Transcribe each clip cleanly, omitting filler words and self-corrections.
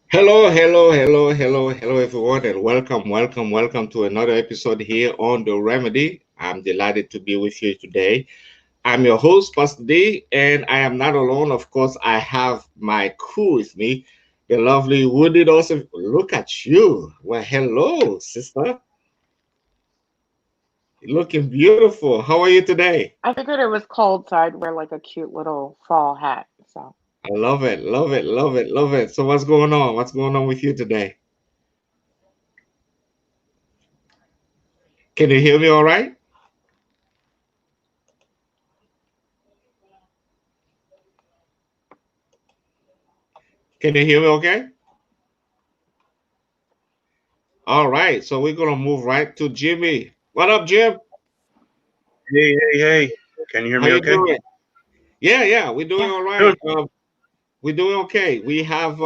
Hello, everyone, and welcome to another episode here on The Remedy. I'm delighted to be with you today. I'm your host, Pastor D, and I am not alone. Of course, I have my crew with me, the lovely Woody Dawson. Look at you. Well, hello, sister. Looking beautiful. How are you today? I figured it was cold, so I'd wear like a cute little fall hat. So I love it. So, what's going on? What's going on with you today? Can you hear me all right? Can you hear me okay? All right, so we're gonna move right to Jimmy. What up, Jim? Hey. Can you hear How me you okay? doing? Yeah, we're doing all yeah, right. Doing We're doing okay. We have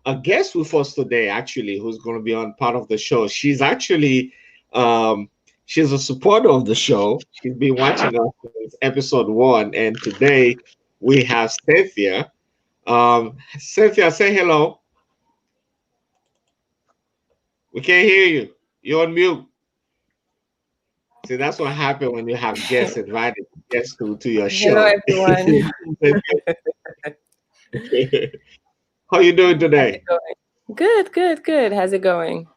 a guest with us today, actually, who's going to be on part of the show. She's actually um, she's a supporter of the show. She's been watching us since episode one, and today we have Cynthia. Cynthia, say hello. We can't hear you. You're on mute. See, that's what happened when you have guests invited guests to your Hello, show. everyone. How you doing How's it today? going? Good. How's it going?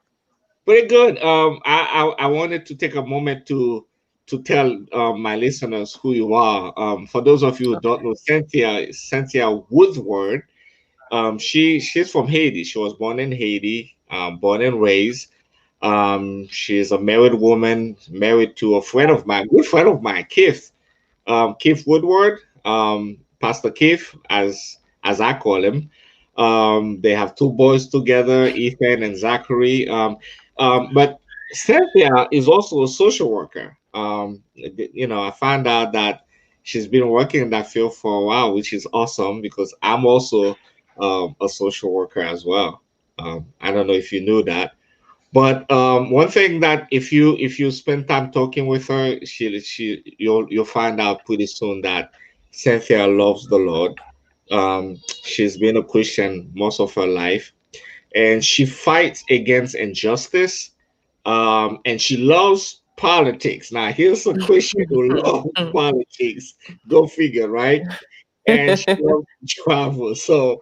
Pretty good. I wanted to take a moment to tell my listeners who you are. For those of you who don't know, Cynthia Woodward. She's from Haiti. She was born in Haiti, born and raised. She's a married woman, married to a friend of mine, good friend of mine, Keith. Keith Woodward, Pastor Keith, as I call him. They have two boys together, Ethan and Zachary. But Cynthia is also a social worker. I found out that she's been working in that field for a while, which is awesome because I'm also a social worker as well. I don't know if you knew that. But one thing that if you spend time talking with her, you'll find out pretty soon that Cynthia loves the Lord. She's been a Christian most of her life, and she fights against injustice. And she loves politics. Now, here's a Christian who loves politics. Go figure, right? And she loves to travel. So,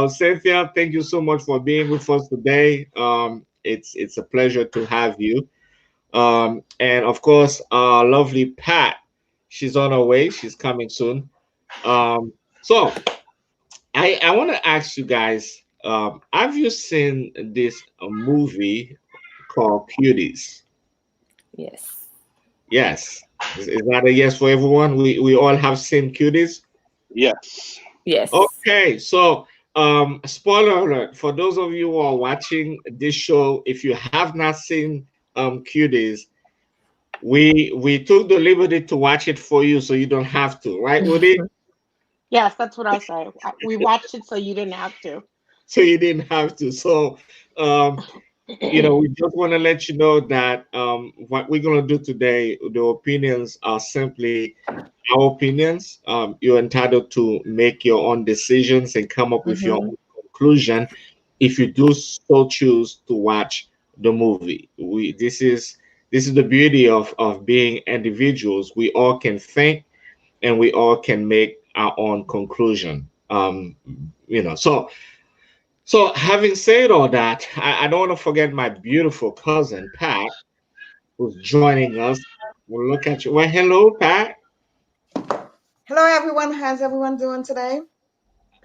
Cynthia, thank you so much for being with us today. It's a pleasure to have you. And of course, our lovely Pat, she's on her way. She's coming soon. So I want to ask you guys, have you seen this movie called Cuties? Yes. Yes. Is that a yes for everyone? We all have seen Cuties. yes. Yes. Okay, so spoiler alert for those of you who are watching this show, if you have not seen Cuties, we took the liberty to watch it for you so you don't have to, right, Woody? yes, that's what I say. We watched it so you didn't have to. So you didn't have to. So um we just want to let you know that what we're going to do today, the opinions are simply our opinions. You're entitled to make your own decisions and come up with your hmm own conclusion if you do so choose to watch the movie. This is the beauty of being individuals. We all can think and we all can make our own conclusion. So having said all that, I don't want to forget my beautiful cousin Pat, who's joining us. We'll look at you. Well, hello, Pat. Hello, everyone. How's everyone doing today?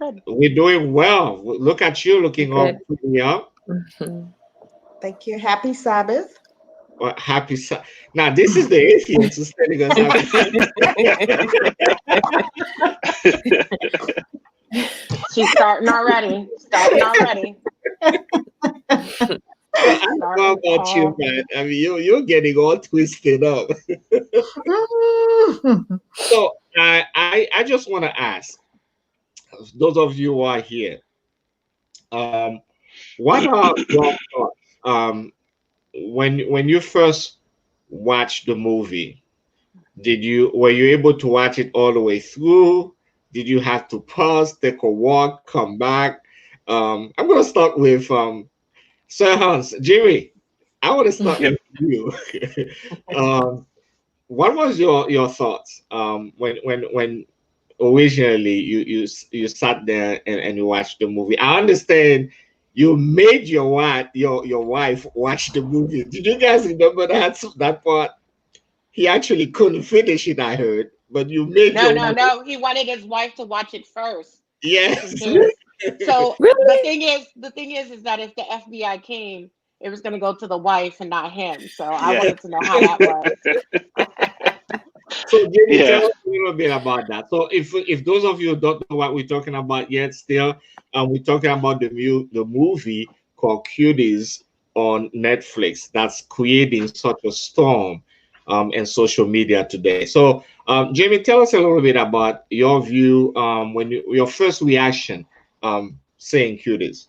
Good. We're doing well. Look at you, looking all Good. pretty up. Mhm. Thank you. Happy Sabbath. Well, now this is the atheist who's telling us happy. She's starting already. Starting already. I don't know Starting about you, all. man. I mean, you're getting all twisted up. Mhm. So I just want to ask those of you who are here, um, what are your thoughts when you first watched the movie? Were you able to watch it all the way through? Did you have to pause, take a walk, come back? I'm gonna start with Sir Hans. Jimmy, I want to start Yep. with you. um, what was your thoughts when originally you sat there and you watched the movie? I understand you made your wife watch the movie. Did you guys remember that part? He actually couldn't finish it, I heard, but you made No, your no, wife. no. He wanted his wife to watch it first, just in Yes. case. So Really? the thing is that if the FBI came, it was going to go to the wife and not him. So I Yeah. wanted to know how that was. So Jamie, tell Yeah. us a little bit about that. So if those of you who don't know what we're talking about yet, still, we're talking about the movie called Cuties on Netflix that's creating such a storm in social media today. So Jamie, tell us a little bit about your view your first reaction saying Cuties.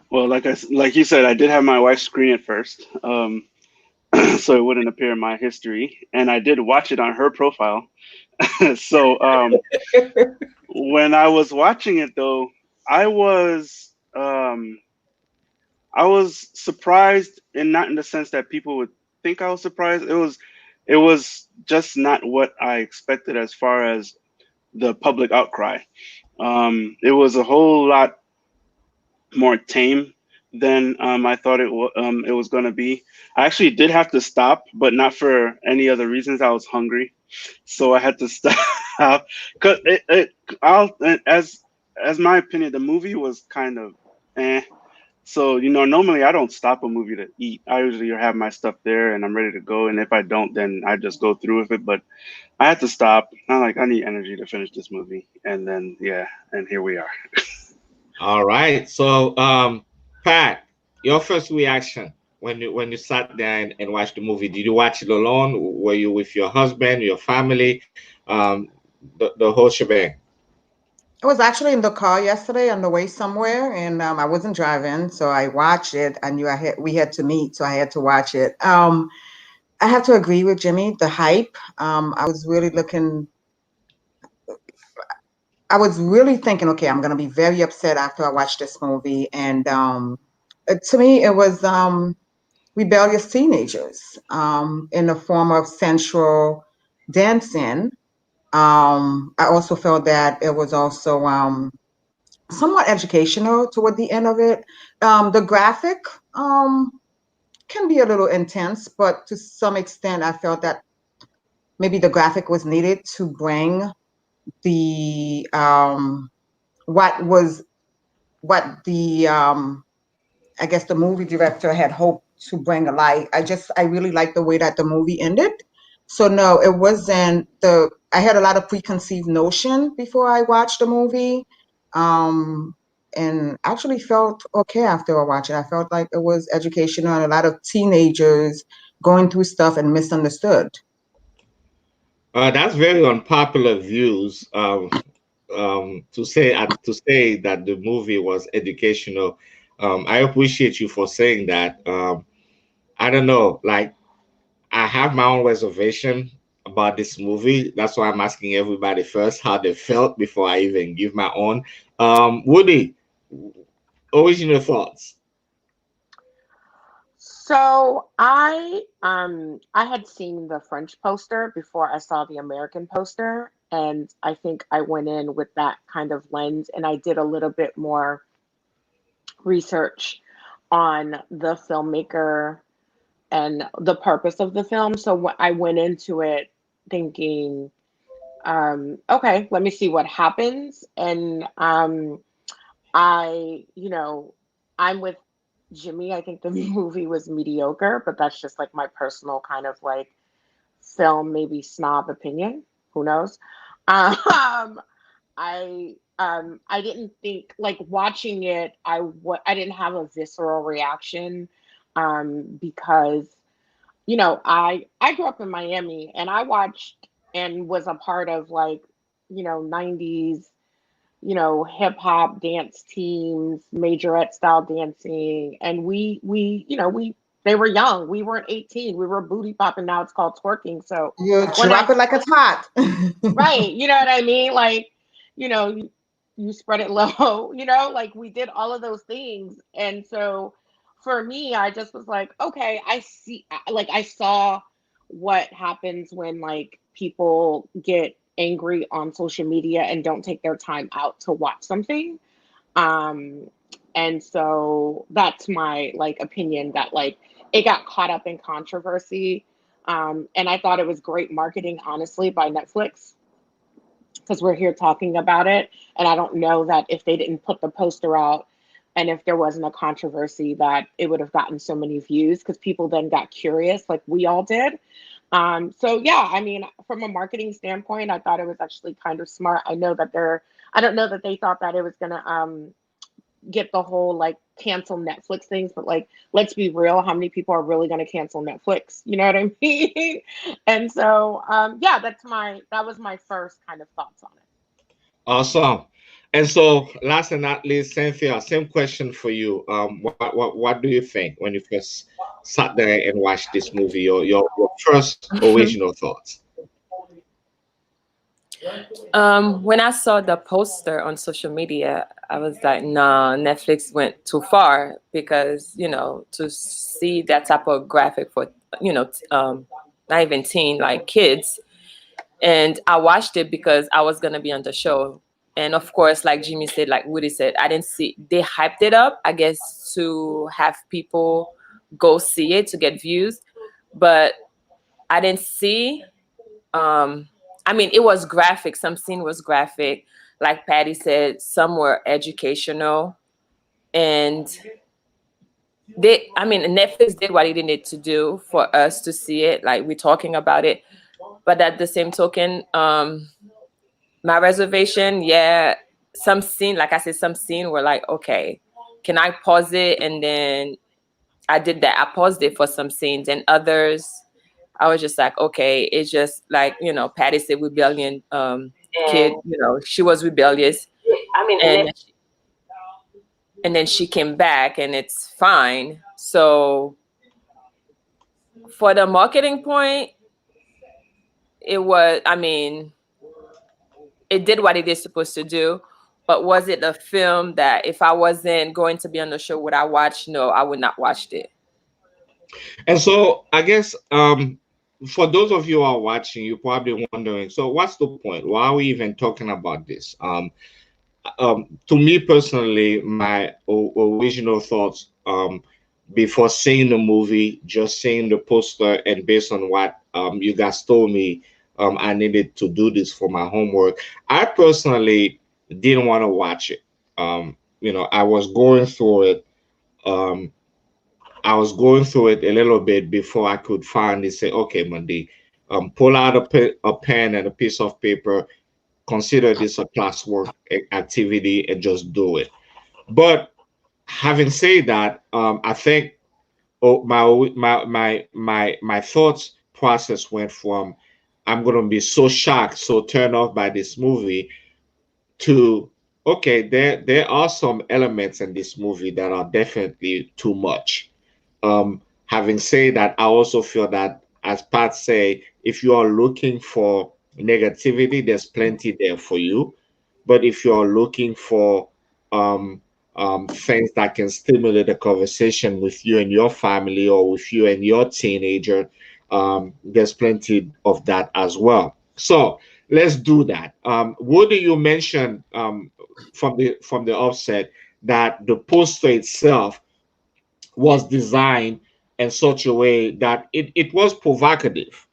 Well, like you said, I did have my wife screen it first, so it wouldn't appear in my history, and I did watch it on her profile. So when I was watching it, though, I was um, I was surprised, and not in the sense that people would think I was surprised. It was just not what I expected as far as the public outcry. It was a whole lot more tame than I thought it was going to be. I actually did have to stop, but not for any other reasons. I was hungry, so I had to stop. Cause as my opinion, the movie was kind of eh. So normally I don't stop a movie to eat. I usually have my stuff there and I'm ready to go. And if I don't, then I just go through with it. But I had to stop. I'm like, I need energy to finish this movie, and then yeah, and here we are. All right. So Pat, your first reaction when you sat there and watched the movie, did you watch it alone? Were you with your husband, your family, the whole shebang? I was actually in the car yesterday on the way somewhere, and I wasn't driving, so I watched it. I knew we had to meet, so I had to watch it. I have to agree with Jimmy. The hype. I was really looking. I was really thinking, okay, I'm gonna be very upset after I watch this movie, and to me, it was rebellious teenagers in the form of sensual dancing. I also felt that it was also somewhat educational toward the end of it. The graphic um, can be a little intense, but to some extent, I felt that maybe the graphic was needed to bring the what was what the I guess the movie director had hoped to bring a light. I really liked the way that the movie ended. So no, it wasn't I had a lot of preconceived notion before I watched the movie. Um and actually felt okay after I watched it. I felt like it was educational and a lot of teenagers going through stuff and misunderstood. That's very unpopular views. To say that the movie was educational. I appreciate you for saying that. I don't know, like I have my own reservation about this movie. That's why I'm asking everybody first how they felt before I even give my own. Woody, original thoughts. So I had seen the French poster before I saw the American poster, and I think I went in with that kind of lens, and I did a little bit more research on the filmmaker and the purpose of the film. So I went into it thinking, okay, let me see what happens, and I I'm with Jimmy. I think the movie was mediocre, but that's just like my personal kind of like film, maybe snob opinion. Who knows? Um, I didn't think like watching it. I didn't have a visceral reaction, because I grew up in Miami and I watched and was a part of like 90s hip hop dance teams, majorette style dancing, and we they were young. We weren't 18. We were booty popping. Now it's called twerking. You when I drop it like it's hot. right, you know what I mean? Like, you know, you spread it low, like we did all of those things. And so for me, I just was like, okay, I see, like, I saw what happens when like people get angry on social media and don't take their time out to watch something. Um, and so that's my like opinion that like it got caught up in controversy. And I thought it was great marketing, honestly, by Netflix, because we're here talking about it. And I don't know that if they didn't put the poster out and if there wasn't a controversy, that it would have gotten so many views, because people then got curious, like we all did. So yeah, I mean, from a marketing standpoint, I thought it was actually kind of smart. I don't know that they thought that it was gonna get the whole like cancel Netflix things, but like let's be real, how many people are really going to cancel Netflix? You know what I mean? And so yeah, that was my first kind of thoughts on it. Awesome. And so, last and not least, Cynthia, same question for you. What do you think when you first sat there and watched this movie? Your first original thoughts. When I saw the poster on social media, I was like, nah, Netflix went too far, because, to see that type of graphic for, not even teen, like kids. And I watched it because I was going to be on the show. And of course, like Jimmy said, like Woody said, I didn't see, they hyped it up, I guess, to have people go see it to get views. But I didn't see, I mean, it was graphic. Some scene was graphic. Like Patty said, some were educational. And Netflix did what it needed to do for us to see it. Like, we're talking about it. But at the same token, my reservation, yeah, some scene, like I said, some scene were like, okay, can I pause it? And then I did that. I paused it for some scenes, and others, I was just like, okay, it's just like, Patty said, rebellion, kid, she was rebellious, and and then she came back, and it's fine. So for the marketing point, it was, I mean, it did what it is supposed to do. But was it a film that if I wasn't going to be on the show, would I watch? No, I would not watch it. And so, I guess for those of you who are watching, you're probably wondering, so what's the point? Why are we even talking about this? To me personally, my original thoughts, before seeing the movie, just seeing the poster, and based on what you guys told me, I needed to do this for my homework. I personally didn't want to watch it. I was going through it. Um, I was going through it a little bit before I could finally say, okay, Monday, pull out a pen and a piece of paper, consider this a classwork activity, and just do it. But having said that, I think, my thoughts process went from, I'm gonna be so shocked, so turned off by this movie, to, okay, there are some elements in this movie that are definitely too much. Having said that, I also feel that, as Pat say, if you are looking for negativity, there's plenty there for you. But if you are looking for um, things that can stimulate a conversation with you and your family, or with you and your teenager, there's plenty of that as well. So let's do that. What do you mention, from the offset, that the poster itself was designed in such a way that it was provocative.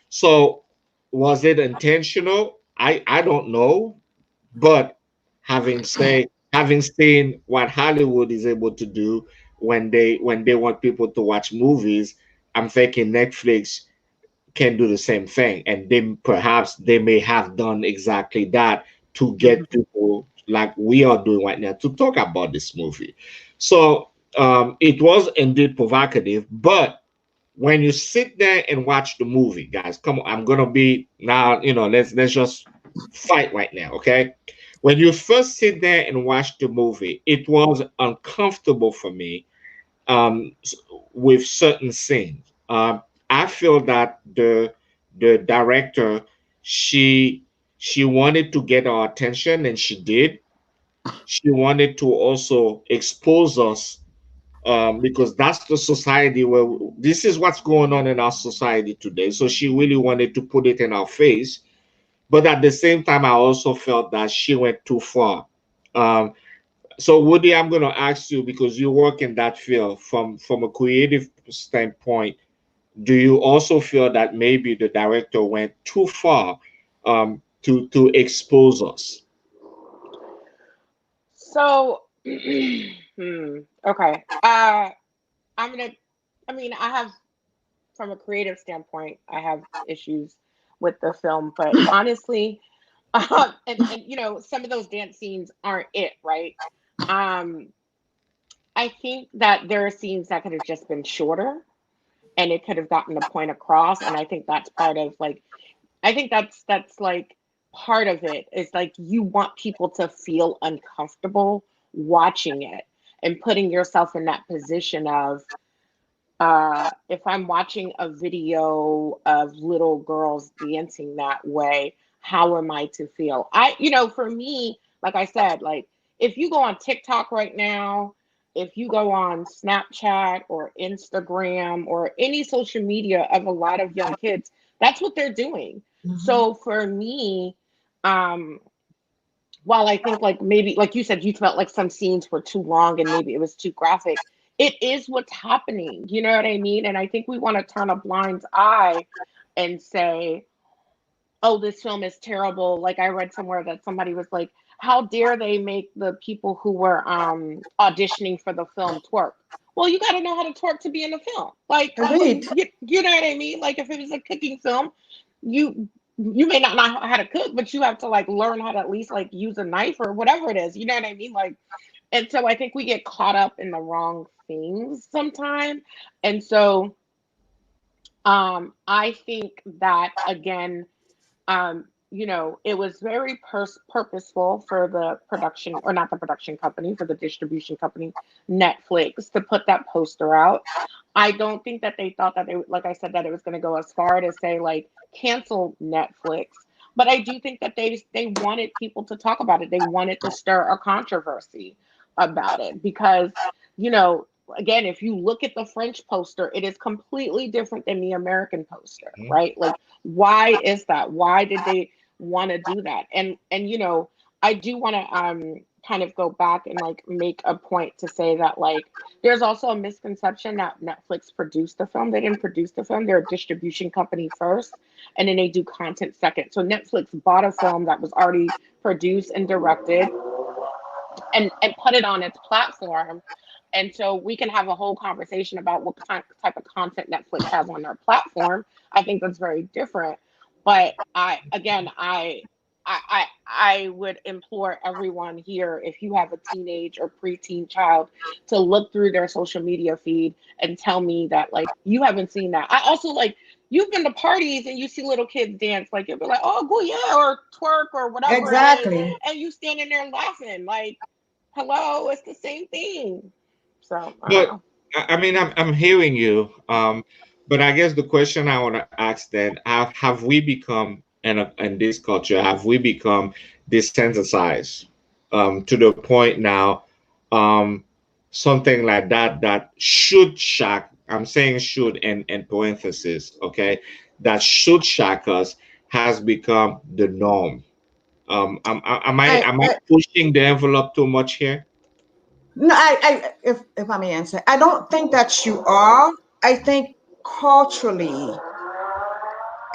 So was it intentional? I don't know, but having seen what Hollywood is able to do when they want people to watch movies, I'm thinking Netflix can do the same thing, and they may have done exactly that to get people like we are doing right now to talk about this movie. So it was indeed provocative, but when you sit there and watch the movie, guys, come on, I'm gonna be now, let's just fight right now, okay? When you first sit there and watch the movie, it was uncomfortable for me, um, s- with certain scenes. I feel that the director, she she wanted to get our attention, and she did. she wanted to also expose us, because that's the society where this is what's going on in our society today. So she really wanted to put it in our face. But at the same time, I also felt that she went too far. Um, so Woody, I'm going to ask you, because you work in that field from a creative standpoint, do you also feel that maybe the director went too far, to expose us? So, okay. I'm gonna. I mean, I have, from a creative standpoint, I have issues with the film, but honestly, and some of those dance scenes aren't it, right? Um, I think that there are scenes that could have just been shorter, and it could have gotten the point across, and I think that's part of like, I think that's like part of it is like you want people to feel uncomfortable watching it and putting yourself in that position of, if I'm watching a video of little girls dancing that way, how am I to feel? For me, like I said, like if you go on TikTok right now, if you go on Snapchat or Instagram or any social media of a lot of young kids, that's what they're doing. Mhm. So for me, um, while I think like maybe like you said, you felt like some scenes were too long and maybe it was too graphic. It is what's happening. You know what I mean? And I think we want to turn a blind eye and say, oh, this film is terrible. Like I read somewhere that somebody was like, how dare they make the people who were auditioning for the film twerk? Well, you got to know how to twerk to be in the film. Like, Agreed. you know what I mean? Like if it was a cooking film, you may not know how to cook, but you have to like learn how to at least like use a knife or whatever it is. You know what I mean? Like, and so I think we get caught up in the wrong things sometimes. And so I think that again, it was very purposeful for the production, or not the production company, for the distribution company, Netflix, to put that poster out. I don't think that they thought that they, like I said, that it was going to go as far to say like cancel Netflix. But I do think that they wanted people to talk about it. They wanted to stir a controversy about it because, you know, again, if you look at the French poster, it is completely different than the American poster, right? Like, why is that? Why did they want to do that? And I do want to kind of go back and like make a point to say that like there's also a misconception that Netflix produced the film. They didn't produce the film. They're a distribution company first, and then they do content second. So Netflix bought a film that was already produced and directed and put it on its platform. And so we can have a whole conversation about what type of content Netflix has on their platform. I think that's very different. But I would implore everyone here, if you have a teenage or preteen child, to look through their social media feed and tell me that like you haven't seen that. I also like, you've been to parties and you see little kids dance, like you'll be like, oh, cool, yeah, or twerk or whatever it is, Exactly. and you standing there laughing like, hello, it's the same thing. So I don't But know. I mean, I'm hearing you. But I guess the question I want to ask then, have we become, in this culture, have we become desensitized, to the point now, um, something like that should shock. I'm saying should in parenthesis, okay? That should shock us has become the norm. Am I I pushing the envelope too much here? no, if I may answer, I don't think that you are. I think culturally,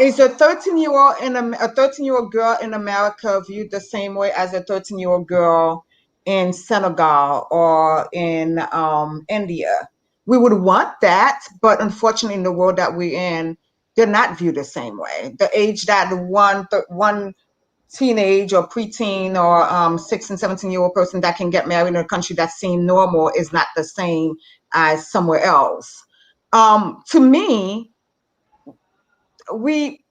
is a 13-year-old a 13-year-old girl in America viewed the same way as a 13-year-old girl in Senegal or in India? We would want that, but unfortunately, in the world that we're in, they're not viewed the same way. The age that one teenage or preteen or 6 and 17-year-old person that can get married in a country that's seen normal is not the same as somewhere else. To me, we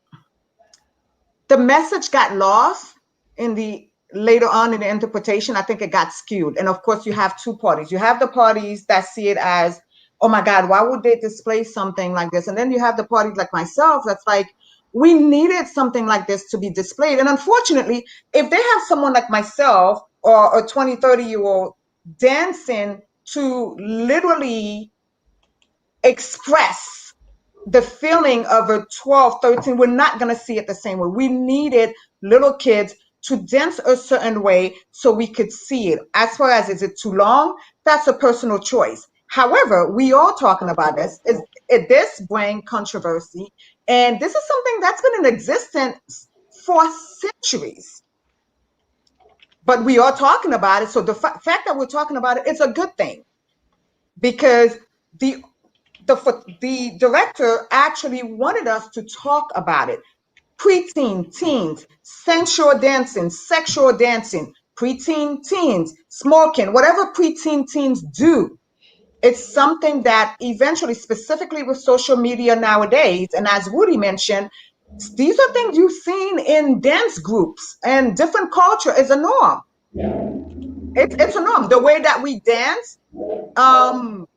the message got lost in the later on in the interpretation. I think it got skewed. And of course, you have two parties. You have the parties that see it as, oh my God, why would they display something like this? And then you have the parties like myself that's like, we needed something like this to be displayed. And unfortunately, if they have someone like myself or a 20, 30-year-old dancing to literally express the feeling of a 12, 13, we're not going to see it the same way. We needed little kids to dance a certain way so we could see it. As far as is it too long, that's a personal choice. However, we are talking about this. This bring controversy, and this is something that's been in existence for centuries. But we are talking about it, so the fact that we're talking about it is a good thing, because the the director actually wanted us to talk about it. Preteen, teens, sensual dancing, sexual dancing, preteen teens, smoking, whatever preteen teens do. It's something that eventually, specifically with social media nowadays, and as Woody mentioned, these are things you've seen in dance groups, and different culture is a norm. It's a norm. The way that we dance, um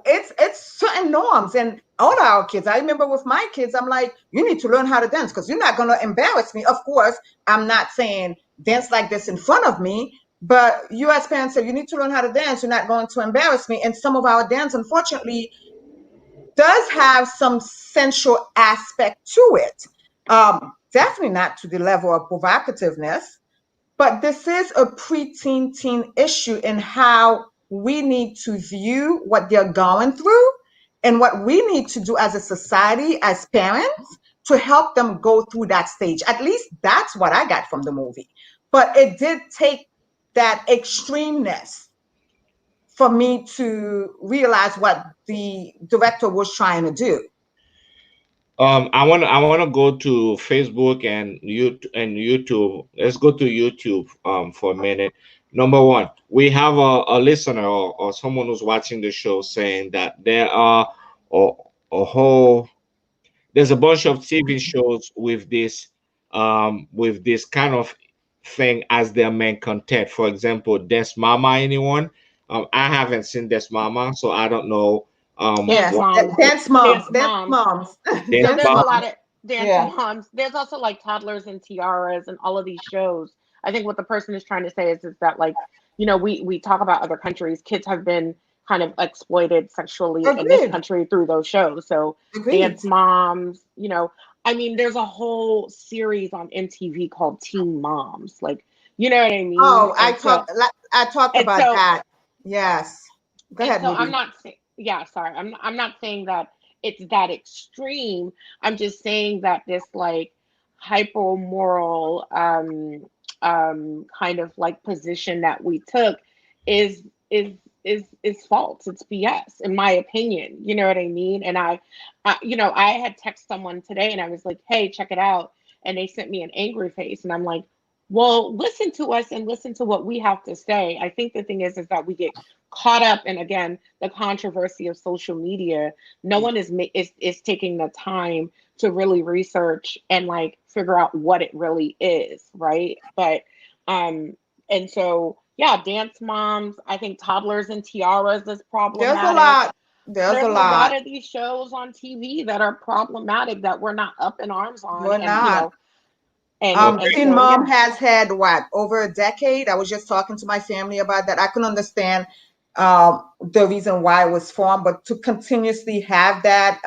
it's certain norms, and all our kids, I remember with my kids, I'm like, you need to learn how to dance because you're not going to embarrass me. Of course, I'm not saying dance like this in front of me, but you as parents say you need to learn how to dance, you're not going to embarrass me. And some of our dance, unfortunately, does have some sensual aspect to it. Definitely not to the level of provocativeness, but this is a preteen teen issue in how we need to view what they're going through and what we need to do as a society, as parents, to help them go through that stage. At least that's what I got from the movie. But it did take that extremeness for me to realize what the director was trying to do. I wanna go to Facebook and YouTube. Let's go to YouTube for a minute. Number one, we have a listener, or someone who's watching the show saying that there are a, a whole there's a bunch of TV shows with this kind of thing as their main content. For example, Des Mama. Anyone? I haven't seen Des Mama, so I don't know Dance Yes, what moms. dance moms, Dance dance moms. moms, Des So dance there's a Mama. lot moms. of dance Yeah, moms. There's also like toddlers and tiaras and all of these shows. I think what the person is trying to say is that, like, we talk about other countries. Kids have been kind of exploited sexually in this agreed, country through those shows. So agreed. dance moms, I mean, there's a whole series on MTV called Teen Moms. Like, you know what I mean? Oh, I talked And about so that. Yes. Go and ahead, so I'm Woody. not saying, yeah, sorry, I'm not saying that it's that extreme. I'm just saying that this like hyper moral kind of like position that we took is is false. It's BS in my opinion. You know what I mean? And I had text someone today and I was like, "Hey, check it out." And they sent me an angry face and I'm like, "Well, listen to us and listen to what we have to say." I think the thing is that we get caught up in, again, the controversy of social media. No one is taking the time to really research and like figure out what it really is, right? But um and so yeah, dance moms, I think toddlers and tiaras is There's a problematic. lot. There's a There's a lot lot. of these shows on TV that are problematic that we're not up in arms on, You're and not. and Okay. Teen so Mom yeah. has had what, over a decade? I was just talking to my family about that. I can understand the reason why it was formed, but to continuously have that,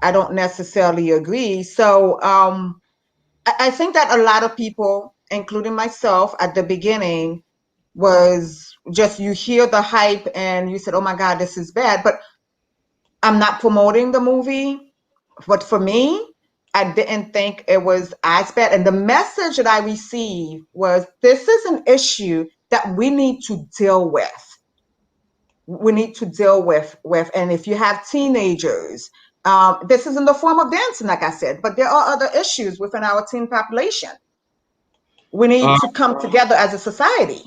I don't necessarily agree. So I think that a lot of people, including myself at the beginning, was just, you hear the hype and you said, oh my God, this is bad. But I'm not promoting the movie. But for me, I didn't think it was as bad. And the message that I received was, this is an issue that we need to deal with. We need to deal with. And if you have teenagers, this is in the form of dancing, like I said, but there are other issues within our teen population. We need Uh, to come together as a society.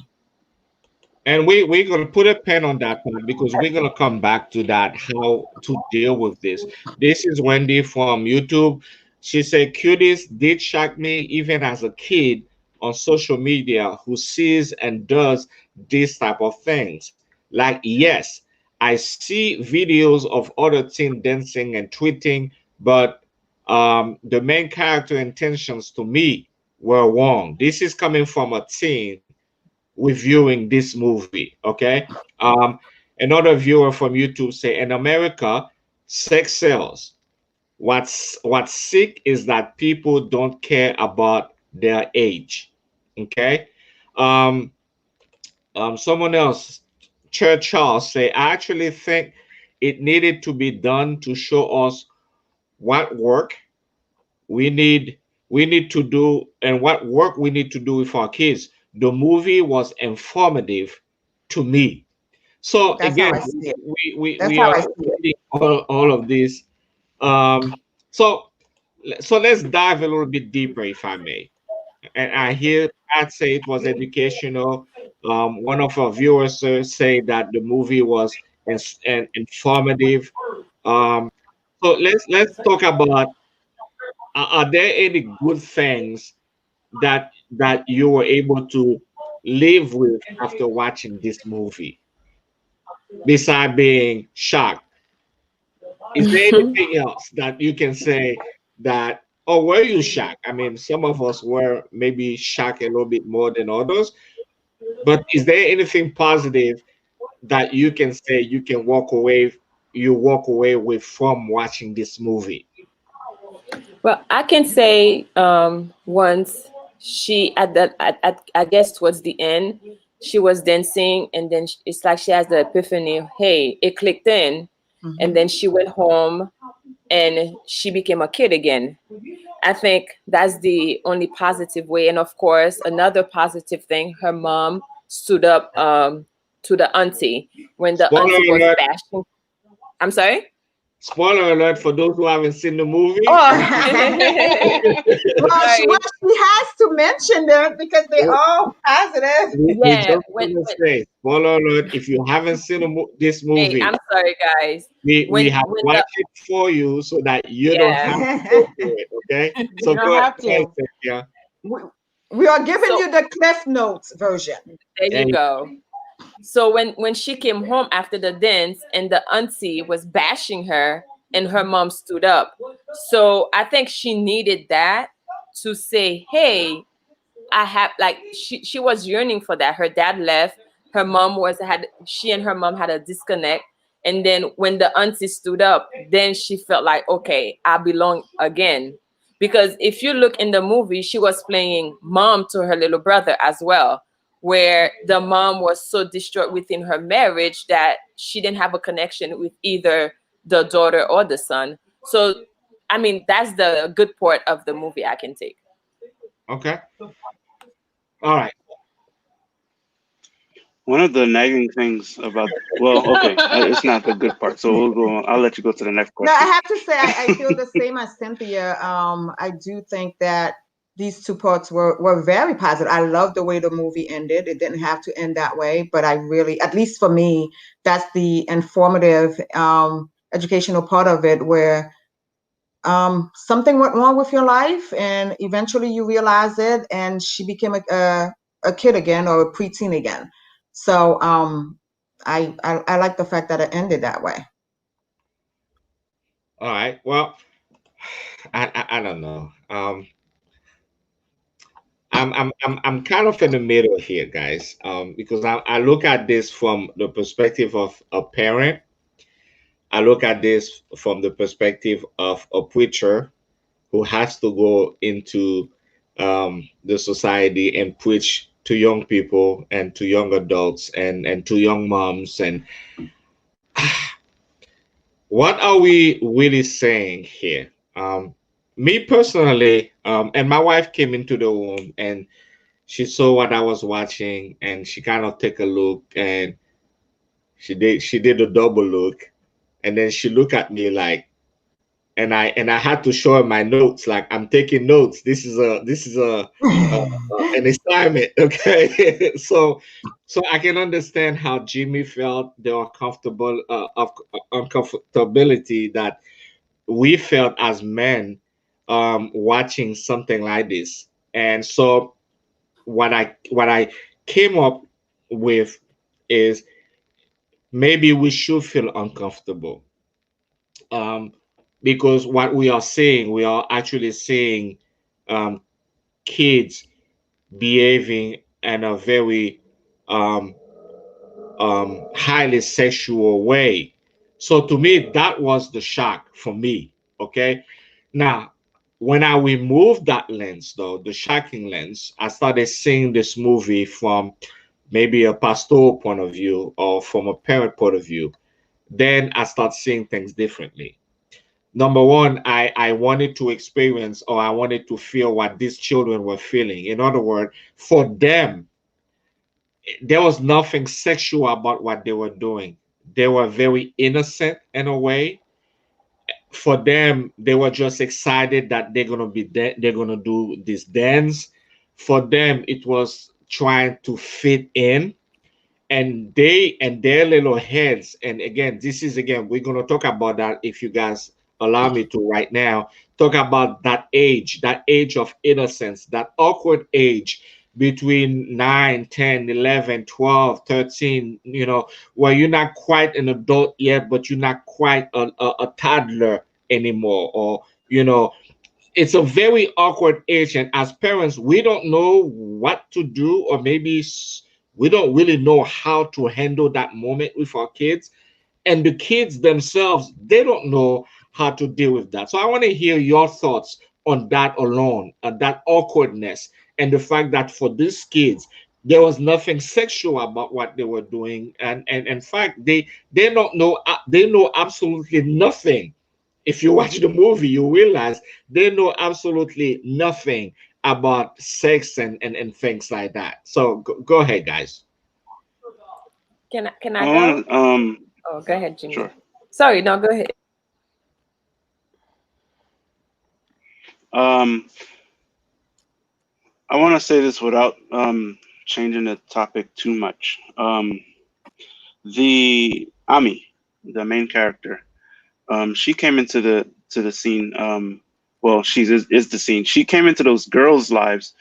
and we're gonna put a pen on that part because we're gonna come back to that, how to deal with this. This is Wendy from YouTube. She said, "Cuties did shock me even as a kid on social media who sees and does this type of things. Like, yes, I see videos of other teen dancing and tweeting, but The main character intentions to me were wrong. This is coming from a teen reviewing this movie. Okay. Um, Another viewer from YouTube say in America, sex sells. What's sick is that people don't care about their age. Okay. Um, Someone else, Church Charles, say I actually think it needed to be done to show us what work we need we need to do and what work we need to do with our kids. The movie was informative to me. So That's how again, I see it. That's we how are I see it. reading all of this. Um, so let's dive a little bit deeper, if I may. And I hear Pat say it was educational. One of our viewers say that the movie was informative. Um, so let's talk about are there any good things that you were able to live with after watching this movie, besides being shocked? Is there anything else that you can say that, or were you shocked? I mean, some of us were maybe shocked a little bit more than others, but is there anything positive that you can say you walk away with from watching this movie? Well, I can say once she I guess towards the end she was dancing, and then it's like she has the epiphany. Hey, it clicked in, and Mhm. then she went home and she became a kid again. I think that's the only positive way. And of course, another positive thing, her mom stood up to the auntie when the Spoiler auntie was alert! bashing. I'm sorry. Spoiler alert for those who haven't seen the movie. Oh, Well, sorry. she has to mention them because they all positive. We Yeah, just want to say, spoiler alert, if you haven't seen this hey, movie, I'm sorry, guys. we have When the watched it for you so that you don't yeah. have to go through it. Okay, so You don't have go ahead, to. Cynthia. we, we are giving So you the Cliff Notes version. there you Hey, go. So when she came home after the dance and the auntie was bashing her and her mom stood up. So I think she needed that to say, "Hey, I have," like she was yearning for that. Her dad left. Her mom was had she and her mom had a disconnect. And then when the auntie stood up, then she felt like, okay, I belong again. Because if you look in the movie, she was playing mom to her little brother as well, where the mom was so distraught within her marriage that she didn't have a connection with either the daughter or the son. So I mean, that's the good part of the movie I can take. okay, all right. One of the nagging things about, well, okay, it's not the good part. So we'll go. I'll let you go to the next No, I question. have to say I feel the same as Cynthia. I do think that these two parts were very positive. I love the way the movie ended. It didn't have to end that way, but I really, at least for me, that's the informative, educational part of it where something went wrong with your life and eventually you realize it and she became a kid again or a preteen again. So I like the fact that it ended that way. All right. Well, I don't know. I'm kind of in the middle here, guys. Because I look at this from the perspective of a parent. I look at this from the perspective of a preacher who has to go into the society and preach to young people and to young adults and to young moms. And what are we really saying here? Me personally, and my wife came into the room and she saw what I was watching and she kind of took a look and she did a double look and then she looked at me like, and I had to show her my notes. Like I'm taking notes. This is a an assignment. Okay, so I can understand how Jimmy felt the uncomfortable of uncomfortability that we felt as men watching something like this. And so what I came up with is maybe we should feel uncomfortable um, because what we are seeing, we are actually seeing um, kids behaving in a very um, highly sexual way. So to me, that was the shock for me. Okay. Now, when I removed that lens, though, the shocking lens, I started seeing this movie from maybe a pastoral point of view or from a parent point of view. Then I start seeing things differently. Number one, I wanted to experience or I wanted to feel what these children were feeling. In other words, for them, there was nothing sexual about what they were doing. They were very innocent in a way. For them, they were just excited that they're gonna do this dance. For them, it was trying to fit in, and they and their little heads. And again, this is again, we're gonna talk about that if you guys allow me to right now. Talk about that age of innocence, that awkward age between 9, 10, 11, 12, 13, where you're not quite an adult yet, but you're not quite a toddler anymore, or it's a very awkward age, and as parents we don't know what to do, or maybe we don't really know how to handle that moment with our kids, and the kids themselves, they don't know how to deal with that. So I want to hear your thoughts on that alone, that awkwardness, and the fact that for these kids there was nothing sexual about what they were doing, and in fact they don't know, they know absolutely nothing. If you watch the movie, you realize they know absolutely nothing about sex and things like that. So go ahead, guys. Can I I go? want to, Oh, go ahead, Jimmy. sure. Sorry, no, go ahead. Um, I want to say this without changing the topic too much. The Ami, the main character, she came into the scene. Well, is the scene. She came into those girls' lives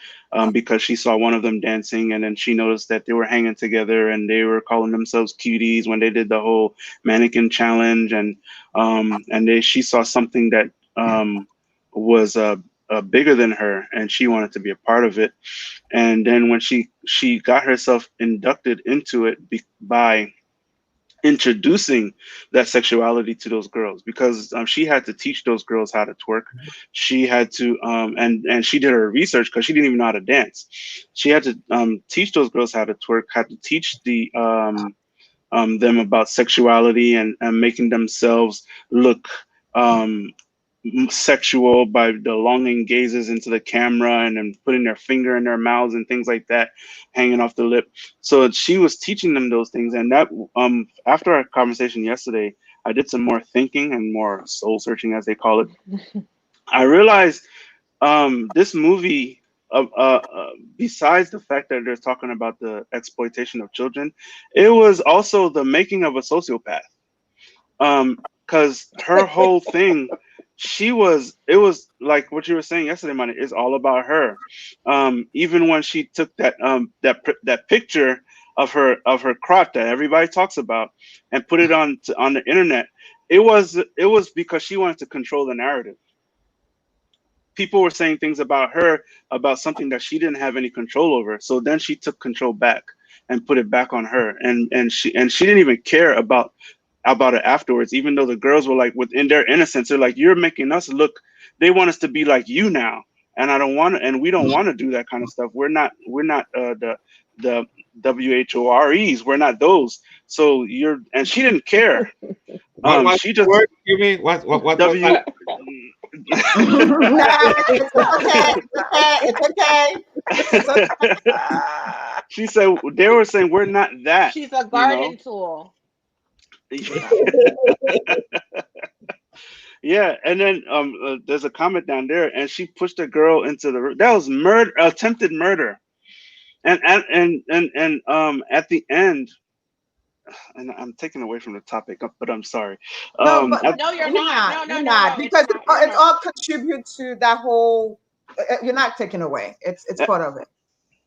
because she saw one of them dancing, and then she noticed that they were hanging together and they were calling themselves cuties when they did the whole mannequin challenge, and she saw something that was bigger than her, and she wanted to be a part of it. And then when she got herself inducted into it by introducing that sexuality to those girls, because she had to teach those girls how to twerk. She had to and she did her research because she didn't even know how to dance. She had to teach those girls how to twerk, had to teach them about sexuality, and making themselves look um, sexual by the longing gazes into the camera, and then putting their finger in their mouths and things like that, hanging off the lip. So she was teaching them those things, and that after our conversation yesterday, I did some more thinking and more soul searching, as they call it. I realized this movie. Besides the fact that they're talking about the exploitation of children, it was also the making of a sociopath. Because her whole thing, it was like what you were saying yesterday, Money, is all about her. Even when she took that picture of her crotch that everybody talks about and put it on the internet, it was because she wanted to control the narrative. People were saying things about her, about something that she didn't have any control over. So then she took control back and put it back on her, and she didn't even care about it afterwards. Even though the girls were like, within their innocence, they're like, "You're making us look." They want us to be like you now, and I don't want to, and we don't want to do that kind of stuff. We're not the WHOREs. We're not those. So and she didn't care. What was She the just word you mean? What was W. that? Nah, it's okay. It's okay. It's okay. She said they were saying we're not that, She's a you know. garden tool. Yeah, and then there's a comment down there, and she pushed a girl into the that was murder, attempted murder, and at the end, and I'm taking away from the topic, but I'm sorry. No, but At No, you're you're not. not. No, no, You're no, not no. It's because not. You're it not. all contributes to that whole. You're not taking away. It's at, part of it.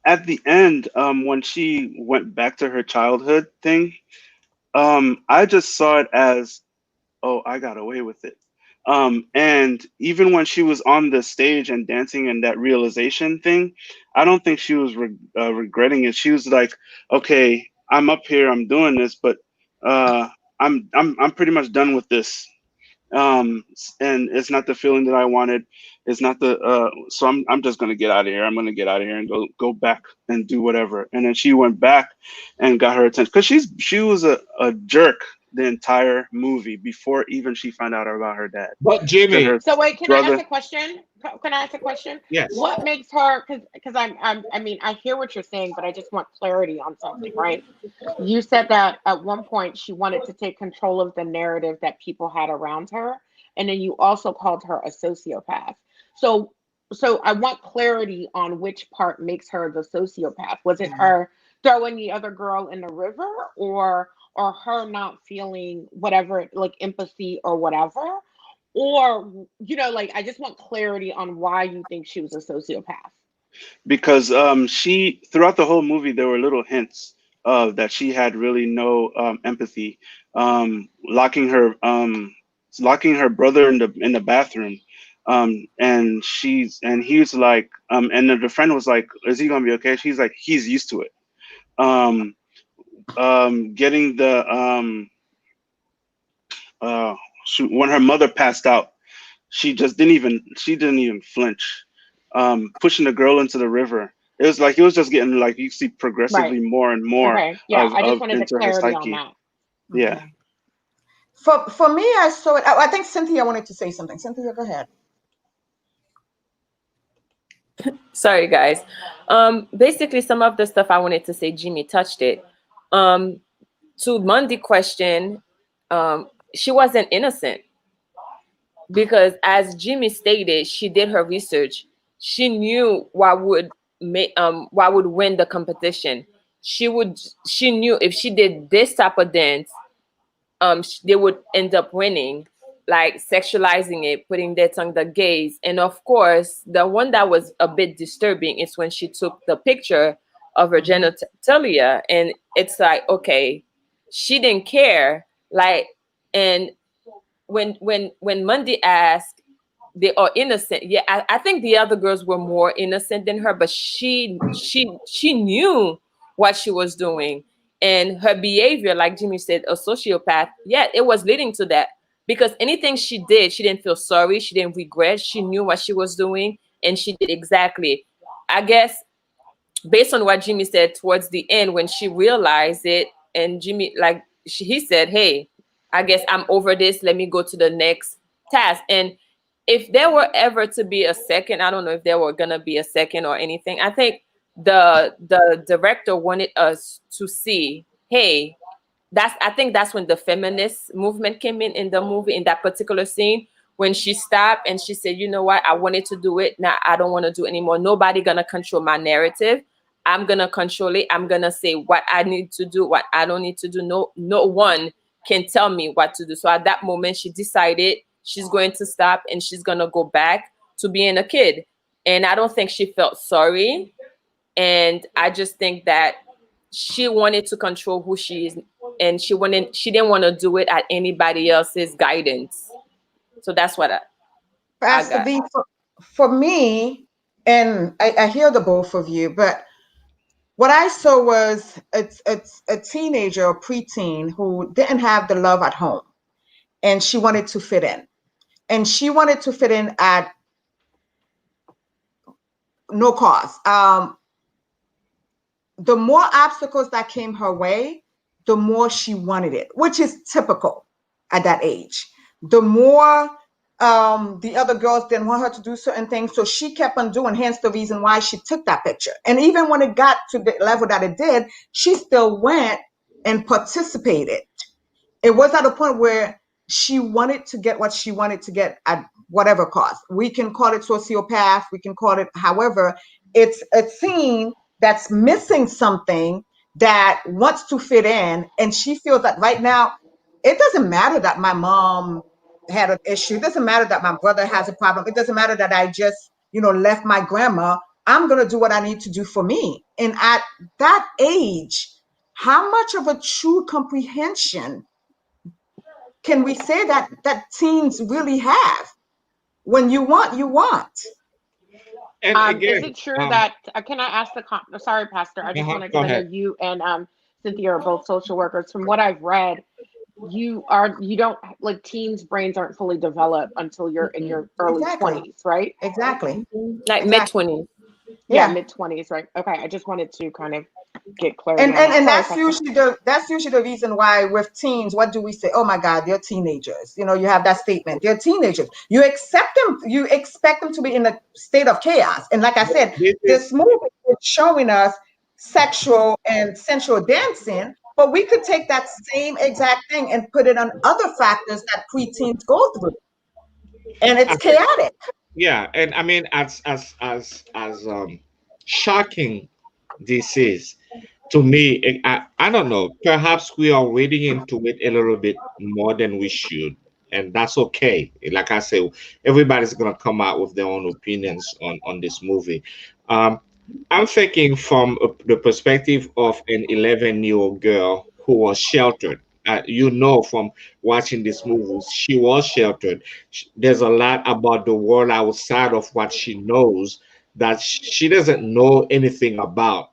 at the end, when she went back to her childhood thing, I just saw it as, oh, I got away with it. And even when she was on the stage and dancing and that realization thing, I don't think she was regretting it. She was like, okay, I'm up here, I'm doing this, but uh, I'm pretty much done with this. And it's not the feeling that I wanted. It's not the so I'm just gonna get out of here. I'm gonna get out of here and go back and do whatever. And then she went back and got her attention because she was a jerk the entire movie before even she found out about her dad. But That Jimmy, her So wait, can I ask brother. a question? Can I ask a question? yes. What makes her? Because I mean, I hear what you're saying, but I just want clarity on something, right? You said that at one point she wanted to take control of the narrative that people had around her, and then you also called her a sociopath. So, so I want clarity on which part makes her the sociopath. Was it her throwing the other girl in the river, or her not feeling whatever, like empathy or whatever? Or, like I just want clarity on why you think she was a sociopath. Because she throughout the whole movie there were little hints of that she had really no empathy. Locking her brother in the bathroom, and he was like, and the friend was like, is he gonna be okay? She's like, he's used to it. um Getting the uh shoot, when her mother passed out, she didn't even flinch. Pushing the girl into the river, it was just getting, like, you see Right. progressively more and more Okay. Yeah. I just of wanted the into her clarity on psyche. that. Yeah. Okay. For me, I saw it. I think Cynthia wanted to say something. Cynthia, go ahead. Sorry, guys. Basically, some of the stuff I wanted to say, Jimmy touched it. Um, to Monday question, she wasn't innocent because, as Jimmy stated, she did her research. She knew what would win the competition. She knew if she did this type of dance, they would end up winning, like sexualizing it, putting their tongue, the gaze. And of course, the one that was a bit disturbing is when she took the picture of her Mhm. genitalia, and it's like, okay, she didn't care. Like, and when Monday asked, they are innocent. Yeah, I think the other girls were more innocent than her, but she knew what she was doing, and her behavior, like Jimmy said, a sociopath. Yeah, it was leading to that because anything she did, she didn't feel sorry, she didn't regret. She knew what she was doing, and she did exactly. I guess based on what Jimmy said towards the end when she realized it, and Jimmy, like he said, hey, I guess I'm over this. Let me go to the next task. And if there were ever to be a second, I don't know if there were gonna be a second or anything. I think the director wanted us to see, hey, I think that's when the feminist movement came in the movie, in that particular scene, when she stopped and she said, you know what, I wanted to do it, now I don't want to do it anymore. Nobody gonna control my narrative. I'm gonna control it. I'm gonna say what I need to do, what I don't need to do. No one can tell me what to do. So at that moment she decided she's going to stop and she's gonna go back to being a kid. And I don't think she felt sorry, and I just think that she wanted to control who she is, and she didn't want to do it at anybody else's guidance. So that's what I Pastor got. V, for me, and I hear the both of you, but what I saw was it's a teenager or preteen who didn't have the love at home, and she wanted to fit in. And she wanted to fit in at no cost. The more obstacles that came her way, the more she wanted it, which is typical at that age. The more the other girls didn't want her to do certain things, so she kept on doing, hence the reason why she took that picture. And even when it got to the level that it did, she still went and participated. It was at a point where she wanted to get what she wanted to get at whatever cost. We can call it sociopath, we can call it however. It's a teen that's missing something, that wants to fit in, and she feels that right now it doesn't matter that my mom had an issue, it doesn't matter that my brother has a problem, it doesn't matter that I just left my grandma. I'm going to do what I need to do for me. And at that age, how much of a true comprehension can we say that teens really have? When you want, you want. And Is again, it true that can I ask sorry, Pastor, I just want to, go because I know ahead. you and Cynthia are both social workers. From what I've read, you don't, like, teens' brains aren't fully developed until you're in your early Exactly. 20s, right? Exactly. Like mid Exactly. 20s. Yeah, Yeah. mid 20s, right? Okay, I just wanted to kind of get clarity And, on and that. and Sorry, that's Pastor. usually the reason why with teens, what do we say? Oh my God, they're teenagers. You know, you have that statement. They're teenagers. You expect them to be in a state of chaos. And like I said, This is this movie is showing us sexual and sensual dancing, but we could take that same exact thing and put it on other factors that preteens go through. And it's chaotic. yeah, and I mean, as shocking this is to me, I don't know. Perhaps we are reading into it a little bit more than we should, and that's okay. Like I say, everybody's gonna come out with their own opinions on this movie. Um, I'm thinking from the perspective of an 11-year-old girl who was sheltered. From watching this movie, she was sheltered. There's a lot about the world outside of what she knows that she doesn't know anything about.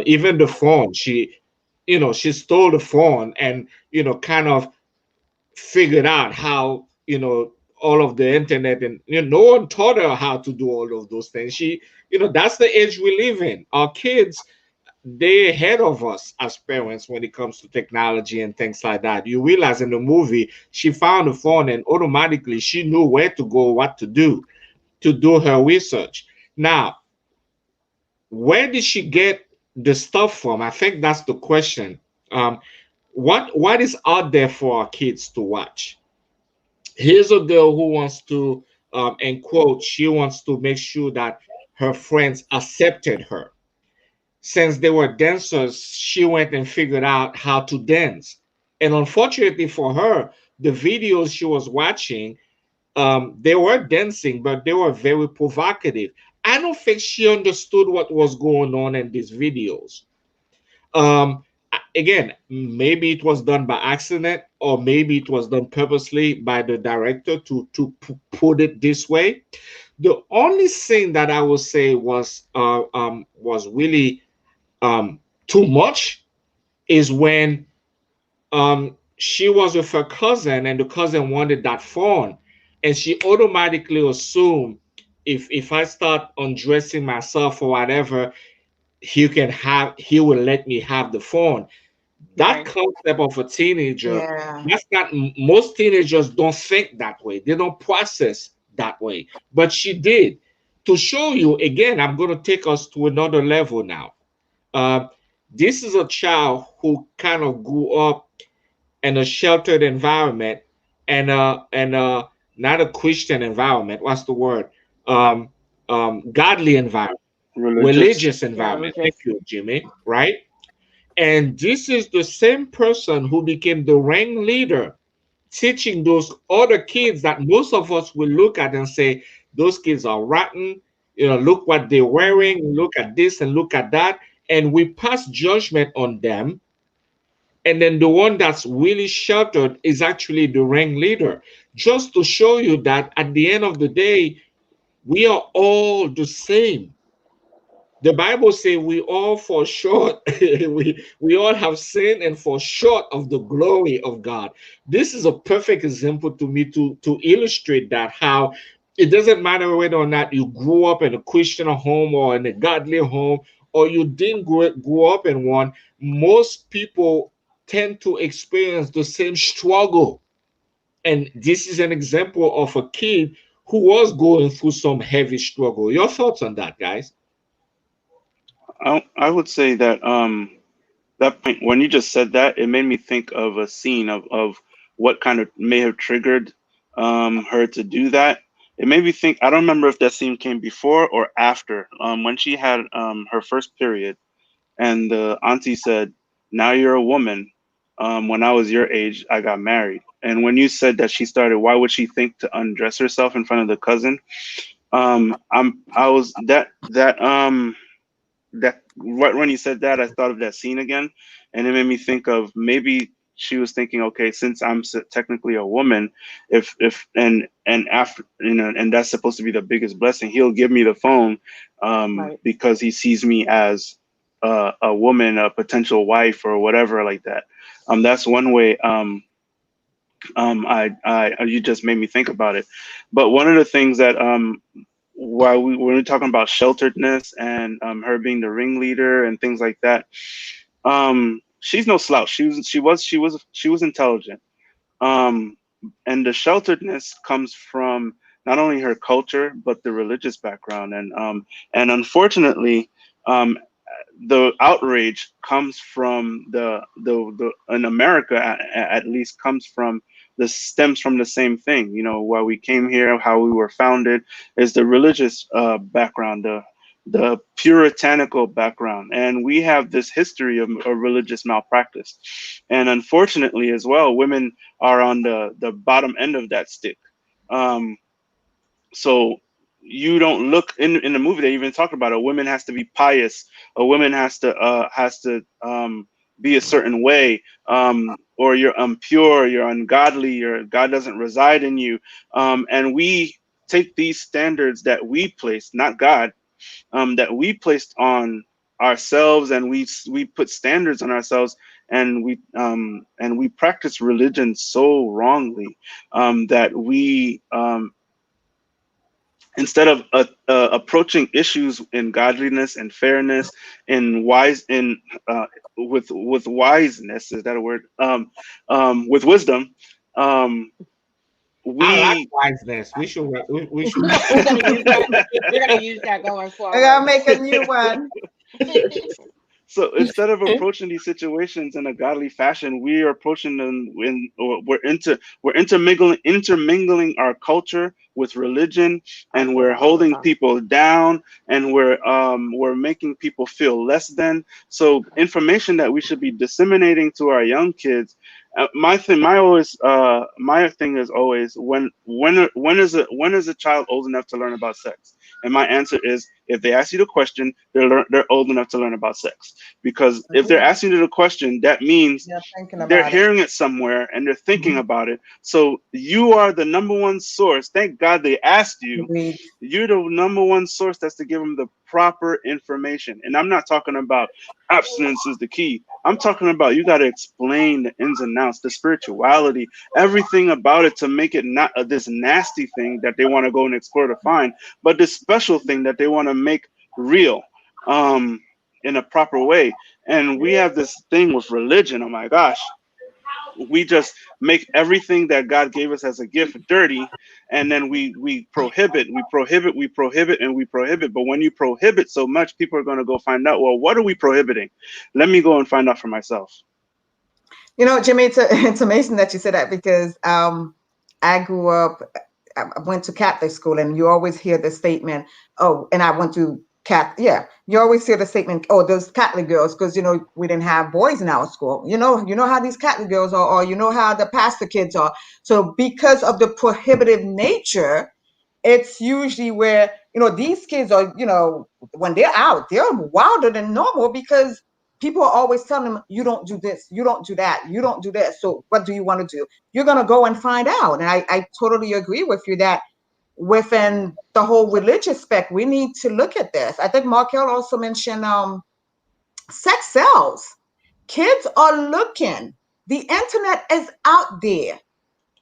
Even the phone, she stole the phone and kind of figured out how all of the internet, and no one taught her how to do all of those things. That's the age we live in. Our kids, they ahead of us as parents when it comes to technology and things like that. You realize in the movie she found the phone and automatically she knew where to go, what to do her research. Now, where did she get the stuff from? I think that's the question. um, what is out there for our kids to watch? Here's a girl who wants to, and quote, she wants to make sure that her friends accepted her. Since they were dancers, she went and figured out how to dance. And unfortunately for her, the videos she was watching, they were dancing, but they were very provocative. I don't think she understood what was going on in these videos. Um, Again, maybe it was done by accident, or maybe it was done purposely by the director to put it this way. The only thing that I would say was really too much is when she was with her cousin and the cousin wanted that phone, and she automatically assumed if I start undressing myself or whatever, he will let me have the phone. That Right. concept of a teenager, Yeah. that's not, most teenagers don't think that way, they don't process that way, but she did. To show you again, I'm going to take us to another level now. uh, this is a child who kind of grew up in a sheltered environment, and not a Christian environment. What's the word? um, Godly environment, Religious. religious Yeah, environment. Thank religious. you, Jimmy. Right? And this is the same person who became the ringleader, teaching those other kids that most of us will look at and say, those kids are rotten. Look what they're wearing, look at this and look at that. And we pass judgment on them. And then the one that's really sheltered is actually the ringleader. Just to show you that at the end of the day, we are all the same. The Bible says we all fall short. we all have sinned and fall short of the glory of God. This is a perfect example to me to illustrate that, how it doesn't matter whether or not you grew up in a Christian home or in a godly home, or you didn't grow up in one. Most people tend to experience the same struggle. And this is an example of a kid who was going through some heavy struggle. Your thoughts on that, guys? I would say that that point when you just said that, it made me think of a scene of what kind of may have triggered her to do that. It made me think. I don't remember if that scene came before or after when she had her first period, and the auntie said, "Now you're a woman. When I was your age, I got married." And when you said that she started, why would she think to undress herself in front of the cousin? I was that right when you said that, I thought of that scene again, and it made me think of maybe she was thinking, okay, since I'm technically a woman, if and after, and that's supposed to be the biggest blessing, he'll give me the phone, Right. because he sees me as a woman, a potential wife or whatever like that. That's one way. You just made me think about it. But one of the things that while when we're talking about shelteredness and her being the ringleader and things like that, she's no slouch. She was intelligent. Um, and the shelteredness comes from not only her culture but the religious background, and unfortunately, um, the outrage comes from the in America, at least, comes from the stems from the same thing. Why we came here, how we were founded, is the religious background, the puritanical background, and we have this history of religious malpractice. And unfortunately, as well, women are on the bottom end of that stick. Um, so you don't look in the movie, they even talk about a woman has to be pious, a woman has to be a certain way, or you're impure, you're ungodly, your God doesn't reside in you. And we take these standards that we placed, not God, that we placed on ourselves, and we put standards on ourselves, and we practice religion so wrongly, that we, instead of approaching issues in godliness and fairness and wise in with wiseness, is that a word, with wisdom, um, I like we wiseness. We should We're gonna use that. We're gonna use that going I gotta forward. make a new one. So instead of approaching these situations in a godly fashion, we are approaching them or we're intermingling our culture with religion, I and say we're that all the holding time. people down, and we're making people feel less than. So information that we should be disseminating to our young kids. My thing is always, when is a child old enough to learn about sex? And my answer is, if they ask you the question, they're old enough to learn about sex. Because if they're Agreed. asking you the question, that means Yeah, thinking they're about it. hearing it somewhere and they're thinking Mhm. about it. So you are the number one source. Thank God they asked you. Agreed. You're the number one source that's to give them the proper information. And I'm not talking about abstinence is the key. I'm talking about, you got to explain the ins and outs, the spirituality, everything about it, to make it not this nasty thing that they want to go and explore to find, but this special thing that they want to make real, um, in a proper way. And we have this thing with religion. Oh my gosh, we just make everything that God gave us as a gift dirty, and then we prohibit, and we prohibit. But when you prohibit so much, people are going to go find out, well, what are we prohibiting? Let me go and find out for myself. Jimmy, it's amazing that you said that because I grew up, I went to Catholic school, and you always hear the statement, oh, and I went to yeah, you always hear the statement, oh, those Catholic girls, because we didn't have boys in our school. You know how these Catholic girls are, or you know how the pastor kids are. So because of the prohibitive nature, it's usually where these kids are, when they're out, they're wilder than normal because people are always telling them, you don't do this, you don't do that, you don't do this. So what do you want to do? You're going to go and find out. And I totally agree with you that within the whole religious spec, we need to look at this. I think Markel also mentioned sex sells. Kids are looking. The internet is out there.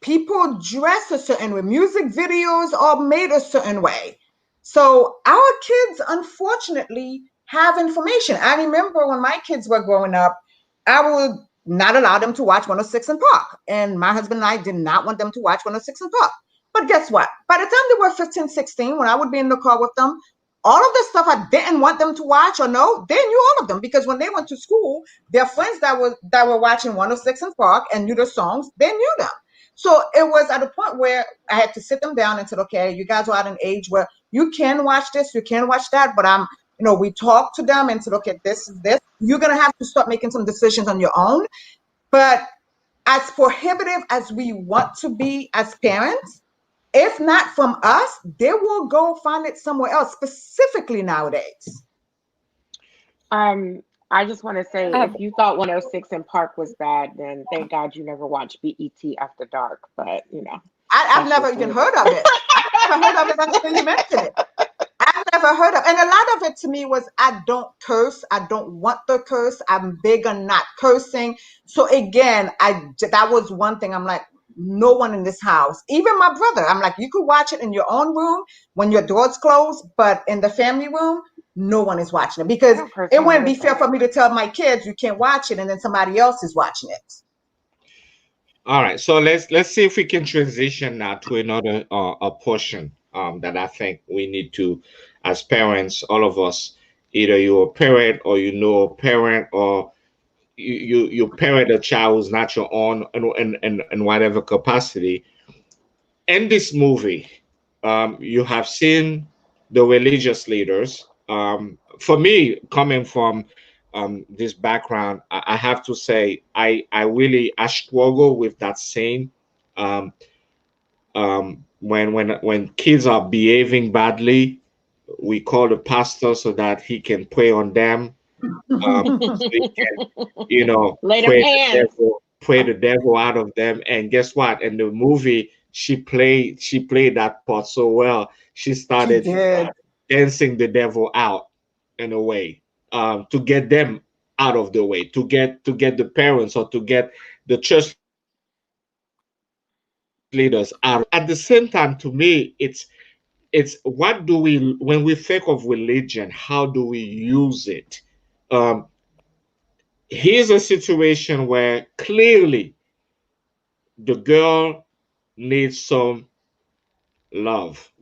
People dress a certain way. Music videos are made a certain way. So our kids, unfortunately, have information. I remember when my kids were growing up, I would not allow them to watch 106 in Park. And my husband and I did not want them to watch 106 in Park. But guess what? By the time they were 15, 16, when I would be in the car with them, all of the stuff I didn't want them to watch or know, they knew all of them because when they went to school, their friends that were watching 106 in Park and knew the songs, they knew them. So it was at a point where I had to sit them down and said, okay, you guys are at an age where you can watch this, you can watch that, but we talked to them and said, okay, this is this. You're going to have to start making some decisions on your own. But as prohibitive as we want to be as parents, if not from us, they will go find it somewhere else, specifically nowadays. Um, I just want to say, I if you thought 106 in Park was bad, then thank God you never watched BET After Dark. But I've that's never just even me. heard of it. I've never heard of it until you mentioned it. I've never heard of, and a lot of it to me was I don't curse. I don't want the curse. I'm big on not cursing. So again, that was one thing. I'm like, no one in this house, even my brother. I'm like, you could watch it in your own room when your doors closed, but in the family room, no one is watching it I because don't curse it on wouldn't be anything. fair for me to tell my kids you can't watch it, and then somebody else is watching it. All right, so let's see if we can transition now to another a portion that I think we need to, as parents, all of us, either you're a parent or you know a parent or you parent a child who's not your own in whatever capacity. In this movie, you have seen the religious leaders. For me, coming from this background, I have to say I struggle with that saying. Um, when kids are behaving badly, we call the pastor so that he can pray on them. So he can, Lay them pray the hands. devil out of them. And guess what? In the movie, she played that part so well. She She started did. dancing the devil out in a way, to get them out of the way, to get the parents or to get the church leaders out of the way. At the same time, to me, it's what do we, when we think of religion, how do we use it? Um, Here's a situation where clearly the girl needs some love,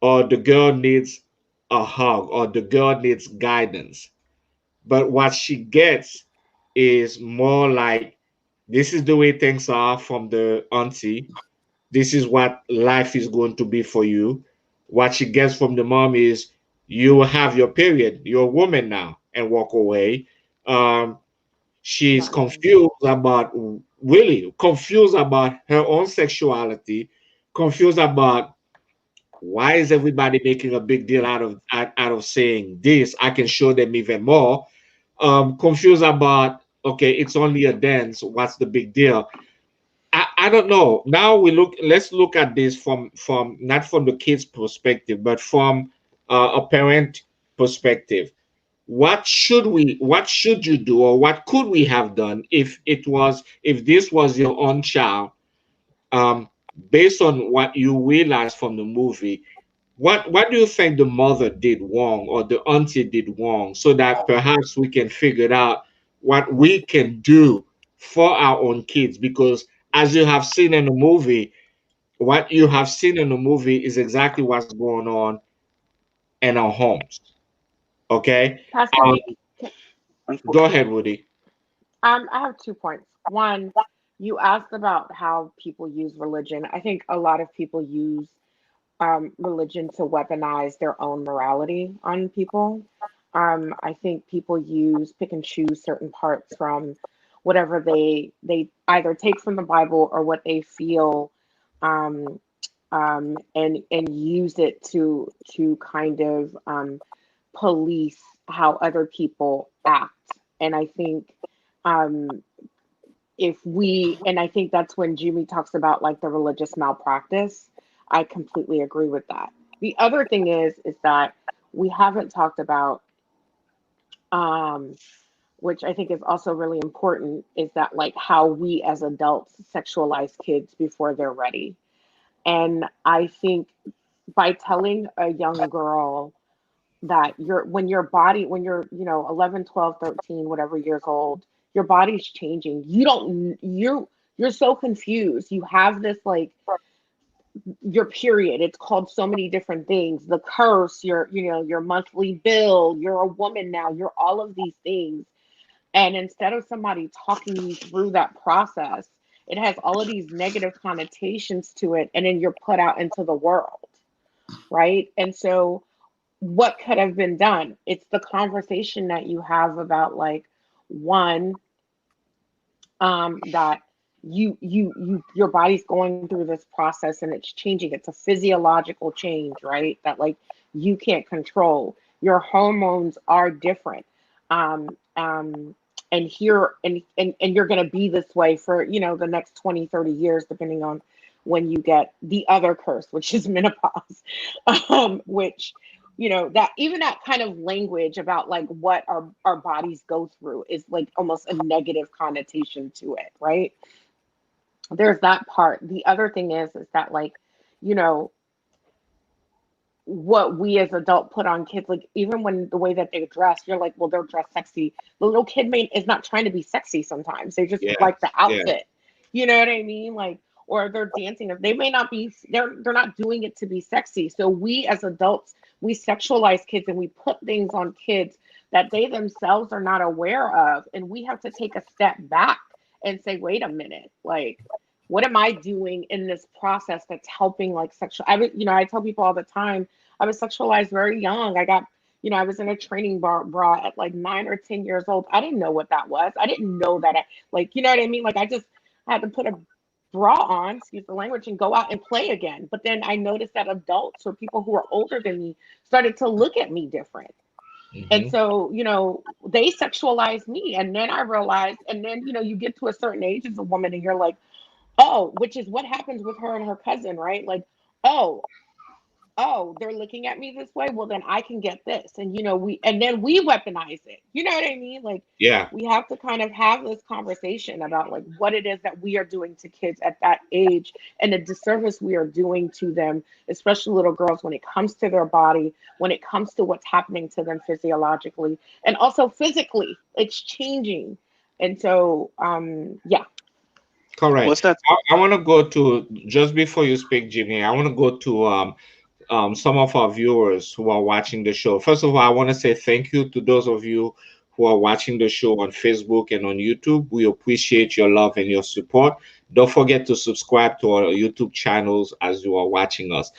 or the girl needs a hug, or the girl needs guidance. But what she gets is more like, this is the way things are from the auntie. This is what life is going to be for you. What she gets from the mom is, you will have your period. You're a woman now, and walk away. Um, she's Right. confused about her own sexuality, confused about why is everybody making a big deal out of saying this. I can show them even more. Confused about, okay, it's only a dance, what's the big deal? I don't know. Now let's look at this from not from the kid's perspective, but from a parent perspective. What should you do, or what could we have done if this was your own child? um Based on what you realize from the movie, what do you think the mother did wrong or the auntie did wrong, so that perhaps we can figure it out what we can do for our own kids? Because as you have seen in the movie, what you have seen in the movie is exactly what's going on in our homes. Okay. Pastor um, D, can, Go ahead, Woody. I have 2 points. One, you asked about how people use religion. I think a lot of people use religion to weaponize their own morality on people. I think people pick and choose certain parts from whatever they either take from the Bible or what they feel, um, and use it to kind of police how other people act. And I think um, and I think that's when Jimmy talks about like the religious malpractice. I completely agree with that. The other thing is that we haven't talked about, um, which I think is also really important, is that like how we as adults sexualize kids before they're ready. And I think by telling a young girl that when you're 11, 12, 13, whatever years old, your body's changing. You're so confused. You have this like your period, it's called so many different things, the curse, your monthly bill, you're a woman now, you're all of these things. And instead of somebody talking you through that process, it has all of these negative connotations to it, and then you're put out into the world, right? And so what could have been done? It's the conversation that you have about like, one, that your body's going through this process and it's changing. It's a physiological change, right? That like you can't control. Your hormones are different. and here and you're going to be this way for, you know, the next 20, 30 years, depending on when you get the other curse, which is menopause. Which, you know, that even that kind of language about like what our bodies go through is like almost a negative connotation to it, right? There's that part. The other thing is that like, you know, what we as adult put on kids, like even when the way that they dress, you're like, well, they're dressed sexy. The little kid is not trying to be sexy sometimes. They just Yeah, like the yeah, outfit. You know what I mean? Like, or they're dancing. They may not be, they're not doing it to be sexy. So we as adults, we sexualize kids and we put things on kids that they themselves are not aware of. And we have to take a step back and say, wait a minute, like, what am I doing in this process that's helping like sexual? You know, I tell people all the time, I was sexualized very young. I got, you know, I was in a training bra at like 9 or 10 years old. I didn't know what that was. I didn't know that. Like, you know what I mean? Like, I just had to put a bra on, excuse the language, and go out and play again. But then I noticed that adults or people who were older than me started to look at me different. And hmm, so, you know, they sexualized me. And then I realized, and then, you know, you get to a certain age as a woman and you're like, oh, which is what happens with her and her cousin, right? Like, oh, oh, they're looking at me this way. Well, then I can get this. And, you know, and then we weaponize it. You know what I mean? Like, yeah, we have to kind of have this conversation about like what it is that we are doing to kids at that age and the disservice we are doing to them, especially little girls, when it comes to their body, when it comes to what's happening to them physiologically and also physically. It's changing. And so, yeah. correct. What's that? I want to go to, just before you speak, Jimmy, I want to go to some of our viewers who are watching the show. First of all, I want to say thank you to those of you who are watching the show on Facebook and on YouTube. We appreciate your love and your support. Don't forget to subscribe to our YouTube channels as you are watching us.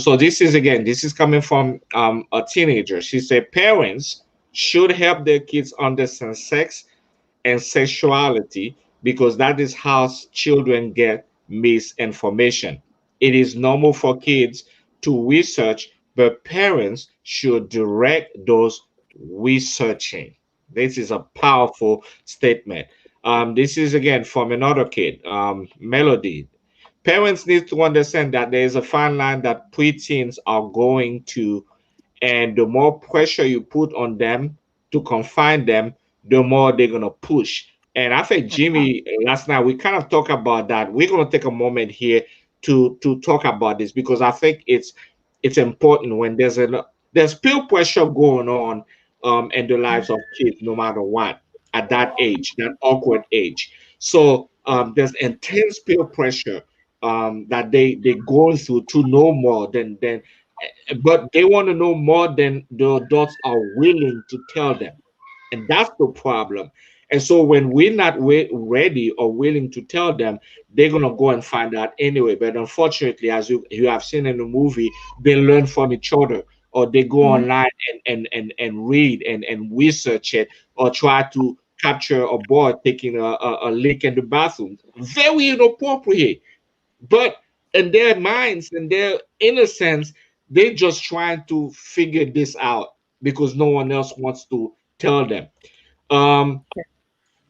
So this is, again, this is coming from a teenager. She said parents should help their kids understand sex and sexuality because that is how children get misinformation. It is normal for kids to research, but parents should direct those researching. This is a powerful statement. This is again from another kid, Melody. Parents need to understand that there is a fine line that preteens are going to, and the more pressure you put on them to confine them, the more they're gonna push. And I think Jimmy, last night we kind of talked about that. We're gonna take a moment here to talk about this because I think it's important when there's peer pressure going on in the lives of kids, no matter what, at that age, that awkward age. So there's intense peer pressure that they go through to know more than but they want to know more than the adults are willing to tell them. And that's the problem. And so when we're not ready or willing to tell them, they're going to go and find out anyway. But unfortunately, as you have seen in the movie, they learn from each other or they go Mhm. online and read and research it or try to capture a boy taking a leak in the bathroom. Very inappropriate. But in their minds, in their innocence, they just trying to figure this out because no one else wants to tell them. Um,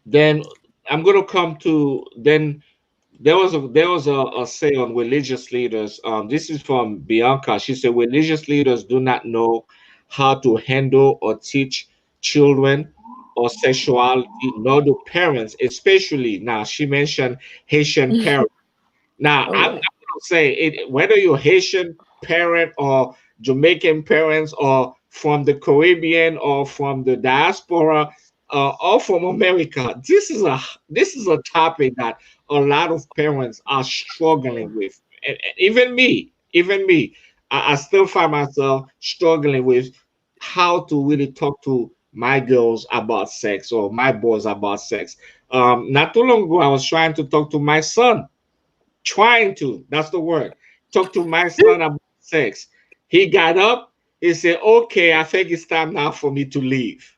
then I'm gonna come to then there was a say on religious leaders. This is from Bianca. She said religious leaders do not know how to handle or teach children or sexuality, nor do parents, especially now. She mentioned Haitian parents. Now, Oh I'm yeah. gonna say it, whether you're Haitian parent or Jamaican parents or from the Caribbean or from the diaspora or from America, this is a topic that a lot of parents are struggling with. And even me, I still find myself struggling with how to really talk to my girls about sex or my boys about sex. Not too long ago, I was trying to talk to my son, trying to, that's the word, talk to my son about sex. He got up, he said, okay, I think it's time now for me to leave.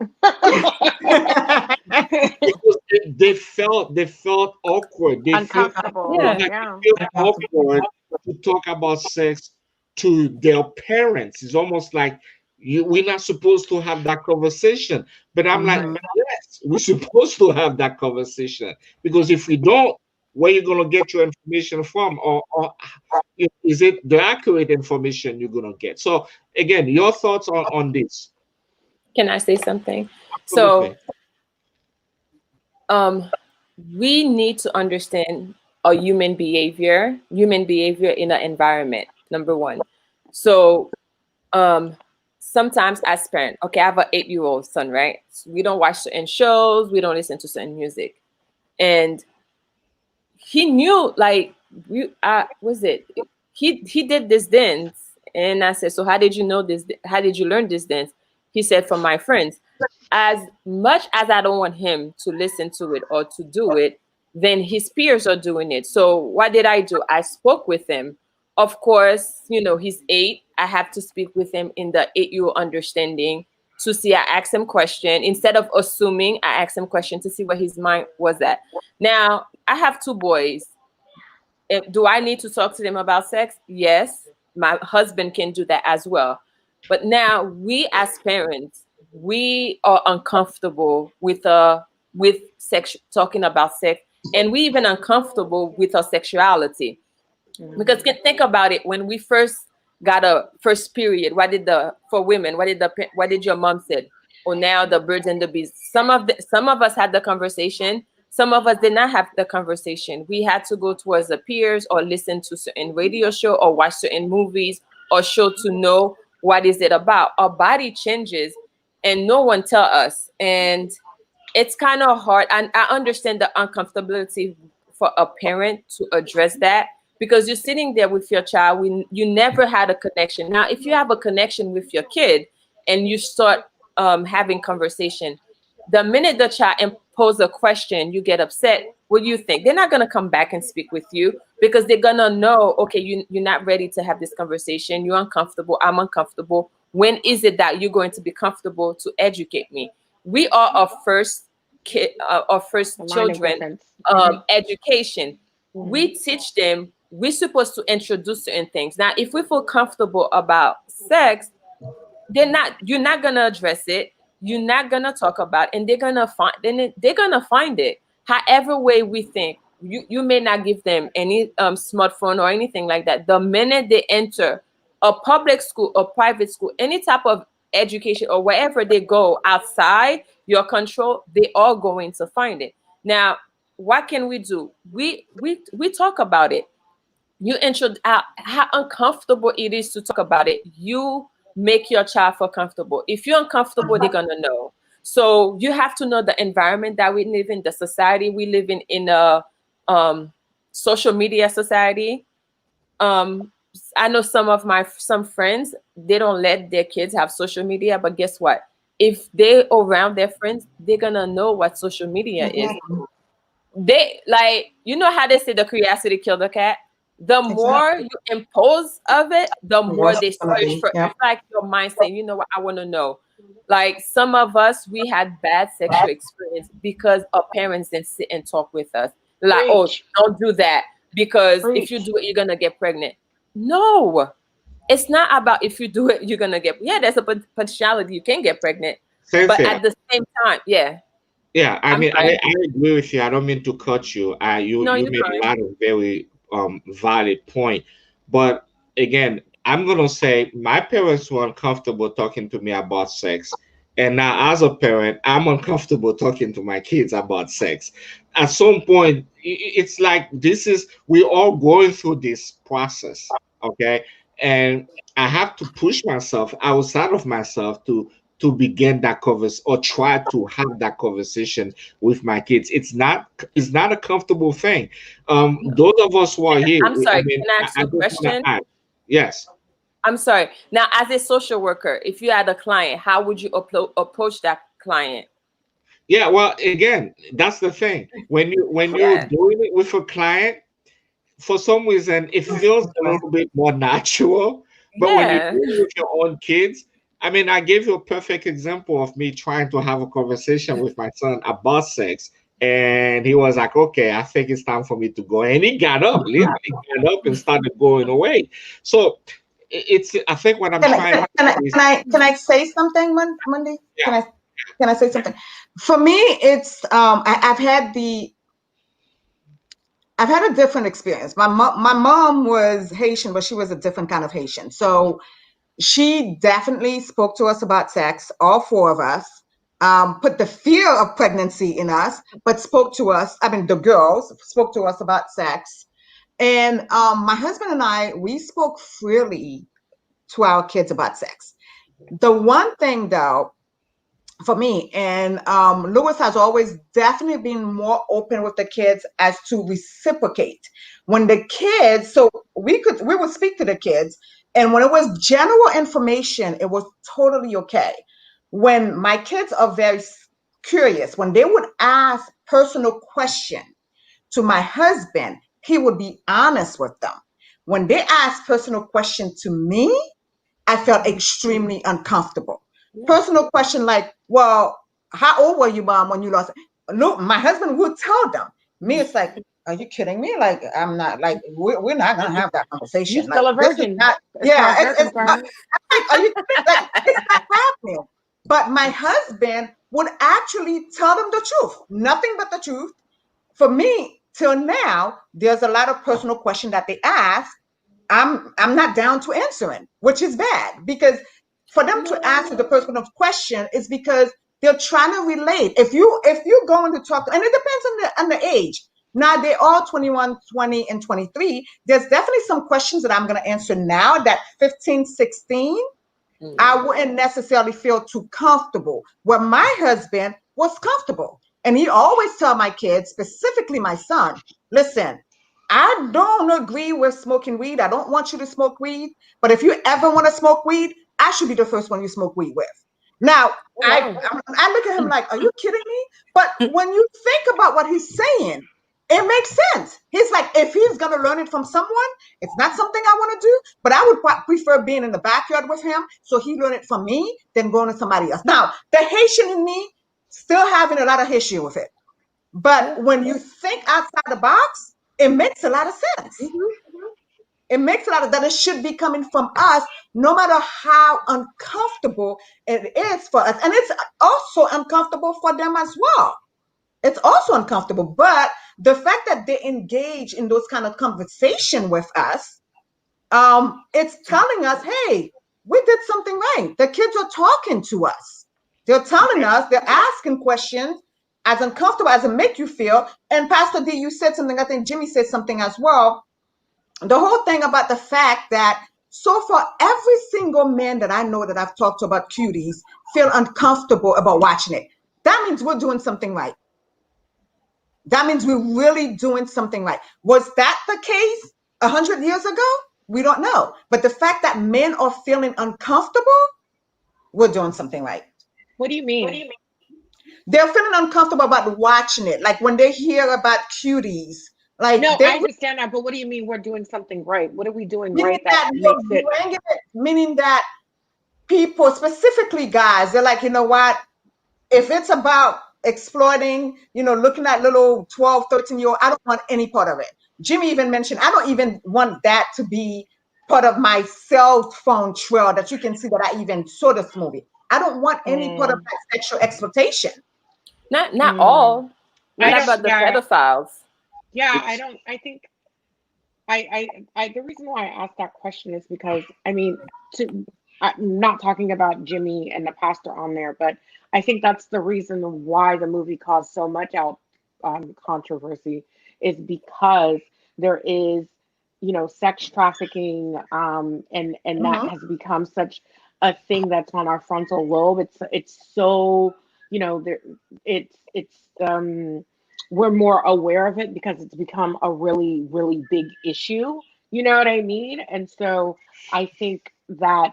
Because they felt awkward. Uncomfortable. Yeah. Like they Yeah. feel Uncomfortable. awkward to talk about sex to their parents. It's almost like we're not supposed to have that conversation. But I'm like, Mhm. yes, we're supposed to have that conversation, because if we don't, where you gonna get your information from, or is it the accurate information you're gonna get? So again, your thoughts on this? Can I say something? So Absolutely. um, we need to understand a human behavior in an environment, number one. So um, sometimes as parent, okay, I have an 8-year-old son, right? So we don't watch certain shows, we don't listen to certain music. And he knew, like, was it he did this dance, and I said, so how did you know this, how did you learn this dance? He said, from my friends. As much as I don't want him to listen to it or to do it, then his peers are doing it. So what did I do? I spoke with him. Of course, he's 8. I have to speak with him in the 8-year understanding, to see. I asked him question instead of assuming. I asked him question to see where his mind was at. Now I have 2 boys. Do I need to talk to them about sex? Yes, my husband can do that as well. But now we as parents, we are uncomfortable with sex, talking about sex, and we even uncomfortable with our sexuality. Because Mhm. can think about it, when we first got a first period, for women, what did your mom said? Oh, now the birds and the bees. Some of us had the conversation, some of us did not have the conversation. We had to go towards the peers, or listen to certain radio show, or watch certain movies or show, to know what is it about. Our body changes and no one tell us. And it's kind of hard, and I understand the uncomfortability for a parent to address that, because you're sitting there with your child, you never had a connection. Now if you have a connection with your kid and you start having conversation, the minute the child impose a question, you get upset. What do you think? They're not going to come back and speak with you, because they're going to know, okay, you're not ready to have this conversation, you're uncomfortable, I'm uncomfortable. When is it that you're going to be comfortable to educate me? We are our first kid, our The first line of children, defense. Hmm. education. Hmm. We teach them, we're supposed to introduce certain things. Now if we feel comfortable about sex, you're not gonna address it, you're not gonna talk about it, and they're gonna find it however way we think. You may not give them any smartphone or anything like that. The minute they enter a public school or private school, any type of education, or wherever they go outside your control, they are going to find it. Now what can we do? We talk about it. You intro how uncomfortable it is to talk about it. You make your child feel comfortable. If you're uncomfortable, they're gonna know. So you have to know the environment that we live in, the society we live in a um, social media society. um, I know some friends, they don't let their kids have social media, but guess what? If they around their friends, they're gonna know what social media is. Exactly. They, like, how they say the curiosity killed the cat. The more Exactly. you impose of it, the The more worst they it's gonna search be. for. Yep. It's like your mind saying, you know what, I want to know. Like some of us, we had bad sexual experience because our parents didn't sit and talk with us. Like, oh, Preach. don't do that, because if you Preach. do it, you're gonna get pregnant. No, it's not about if you do it, you're gonna get. Yeah, there's a potentiality you can get pregnant, but Cynthia. at the same time, yeah. Yeah, I I'm mean, sorry. I agree with you. I don't mean to cut you. No, You you're made a fine. lot of very valid point. But again, I'm gonna say my parents were uncomfortable talking to me about sex, and now as a parent, I'm uncomfortable talking to my kids about sex. At some point, it's like we're all going through this process, okay? And I have to push myself outside of myself to begin that conversation, or try to have that conversation with my kids. It's not a comfortable thing. Those of us who are here, I'm I sorry. mean, Can I I ask you a just want to question? add, yes. I'm sorry. Now, as a social worker, if you had a client, how would you approach that client? Yeah, well, again, that's the thing. When you're Yeah. doing it with a client, for some reason it feels a little bit more natural. But when you do Yeah. it with your own kids, I mean, I gave you a perfect example of me trying to have a conversation with my son about sex, and he was like, okay, I think it's time for me to go, and he got up, literally got up and started going away. So it's, I think what I'm Can I, trying can, to can I, say is, can I, can I say something, Monday? yeah. Can I say something? For me, it's I've had a different experience. My mom was Haitian, but she was a different kind of Haitian. So she definitely spoke to us about sex, all four of us, put the fear of pregnancy in us, but spoke to us, I mean, the girls spoke to us about sex. And my husband and I, we spoke freely to our kids about sex. The one thing, though, for me, and Lewis has always definitely been more open with the kids as to reciprocate. When the kids, so we would speak to the kids, and when it was general information, it was totally okay. When my kids are very curious, when they would ask personal questions to my husband, he would be honest with them. When they asked personal questions to me, I felt extremely uncomfortable. Personal question like, well, how old were you, mom, when you lost? No, my husband would tell them. Me, it's like, are you kidding me? Like, I'm not, like, we're not gonna have that You conversation. Like, still a this is virgin, not, as far yeah, as they're it's not, concerned. like, are you kidding? Like, it's not happening. But my husband would actually tell them the truth, nothing but the truth. For me, till now, there's a lot of personal questions that they ask I'm not down to answering, which is bad because for them to answer the personal question is because they're trying to relate. If you're going to talk, and it depends on the age. Now they're all 21, 20, and 23. There's definitely some questions that I'm going to answer now that 15, 16, I wouldn't necessarily feel too comfortable. Where my husband was comfortable. And he always tell my kids, specifically my son, listen, I don't agree with smoking weed. I don't want you to smoke weed. But if you ever want to smoke weed, I should be the first one you smoke weed with. Now, Oh, wow. I look at him like, are you kidding me? But when you think about what he's saying, it makes sense. He's like, if he's going to learn it from someone, it's not something I want to do, but I would prefer being in the backyard with him so he learned it from me than going to somebody else. Now, the Haitian in me still having a lot of issue with it. But when you think outside the box, it makes a lot of sense. It makes a lot of that it should be coming from us, no matter how uncomfortable it is for us. And it's also uncomfortable for them as well. It's also uncomfortable. But the fact that they engage in those kind of conversation with us, it's telling us, hey, we did something right. The kids are talking to us. They're telling us, they're asking questions as uncomfortable as it make you feel. And Pastor D, you said something, I think Jimmy said something as well. The whole thing about the fact that so far, every single man that I know that I've talked to about cuties feel uncomfortable about watching it. That means we're doing something right. That means we're really doing something right. Was that the case 100 years ago? We don't know. But the fact that men are feeling uncomfortable, we're doing something right. What do you mean? They're feeling uncomfortable about watching it. Like when they hear about cuties, like No, they I understand that, but what do you mean we're doing something right? What are we doing meaning right that that makes you're it? bringing it, meaning that people, specifically guys, they're like, you know what? If it's about exploiting, looking at little 12, 13-year-old, I don't want any part of it. Jimmy even mentioned, I don't even want that to be part of my cell phone trail that you can see that I even saw this movie. I don't want any part of Mm, that sexual exploitation. Not mm. all. I What don't. about the Yeah, pedophiles? yeah. I It's don't. I think. The reason why I asked that question is because I mean, I'm not talking about Jimmy and the pastor on there, but I think that's the reason why the movie caused so much out controversy is because there is, sex trafficking, and that Mhm. has become such a thing that's on our frontal lobe. It's so, there it's we're more aware of it because it's become a really, really big issue. You know what I mean? And so I think that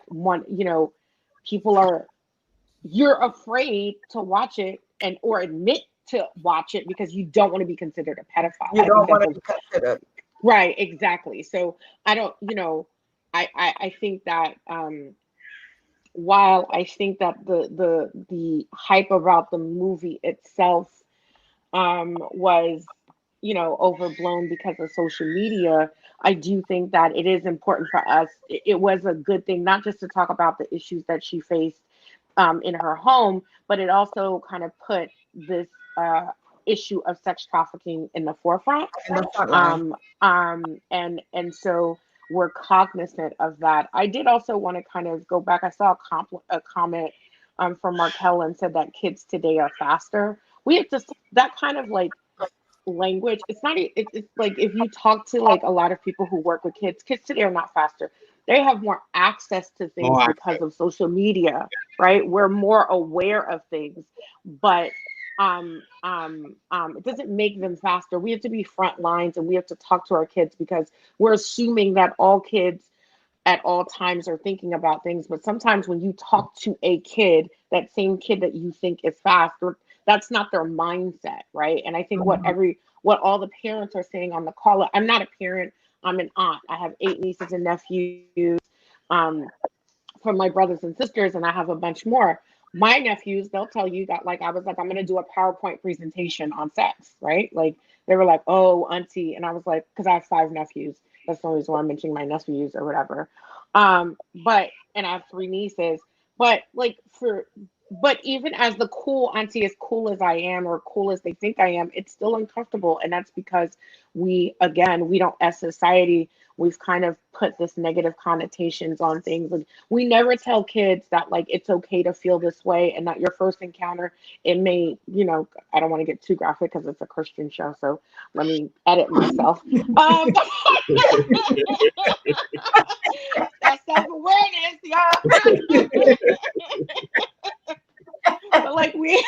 people you're afraid to watch it and or admit to watch it because you don't want to be considered a pedophile. You I think don't that's want to a be considered. right, exactly. So I don't, I think that while I think that the hype about the movie itself was overblown because of social media, I do think that it is important for us. It was a good thing, not just to talk about the issues that she faced in her home, but it also kind of put this issue of sex trafficking in the forefront. in the front line. And so we're cognizant of that. I did also want to kind of go back. I saw a comment from Markel and said that kids today are faster. We have to that kind of like language. It's not. It's like if you talk to like a lot of people who work with kids, kids today are not faster. They have more access to things More because access. of social media, right? We're more aware of things, but it doesn't make them faster. We have to be front lines and we have to talk to our kids because we're assuming that all kids at all times are thinking about things. But sometimes when you talk to a kid, that same kid that you think is fast, that's not their mindset, right? And I think Mhm. what all the parents are saying on the call. I'm not a parent. I'm an aunt. I have 8 nieces and nephews. Um, from my brothers and sisters, and I have a bunch more. My nephews, they'll tell you that like I was like, I'm gonna do a PowerPoint presentation on sex, right? Like they were like, oh, auntie, and I was like, because I have 5 nephews. That's the only reason why I'm mentioning my nephews or whatever. But and I have 3 nieces. But like but even as the cool auntie, as cool as I am, or cool as they think I am, it's still uncomfortable, and that's because we don't, as society, we've kind of put this negative connotations on things. Like we never tell kids that like it's okay to feel this way and that your first encounter, it may, I don't want to get too graphic because it's a Christian show, so let me edit myself. Um that self-awareness, y'all. But like we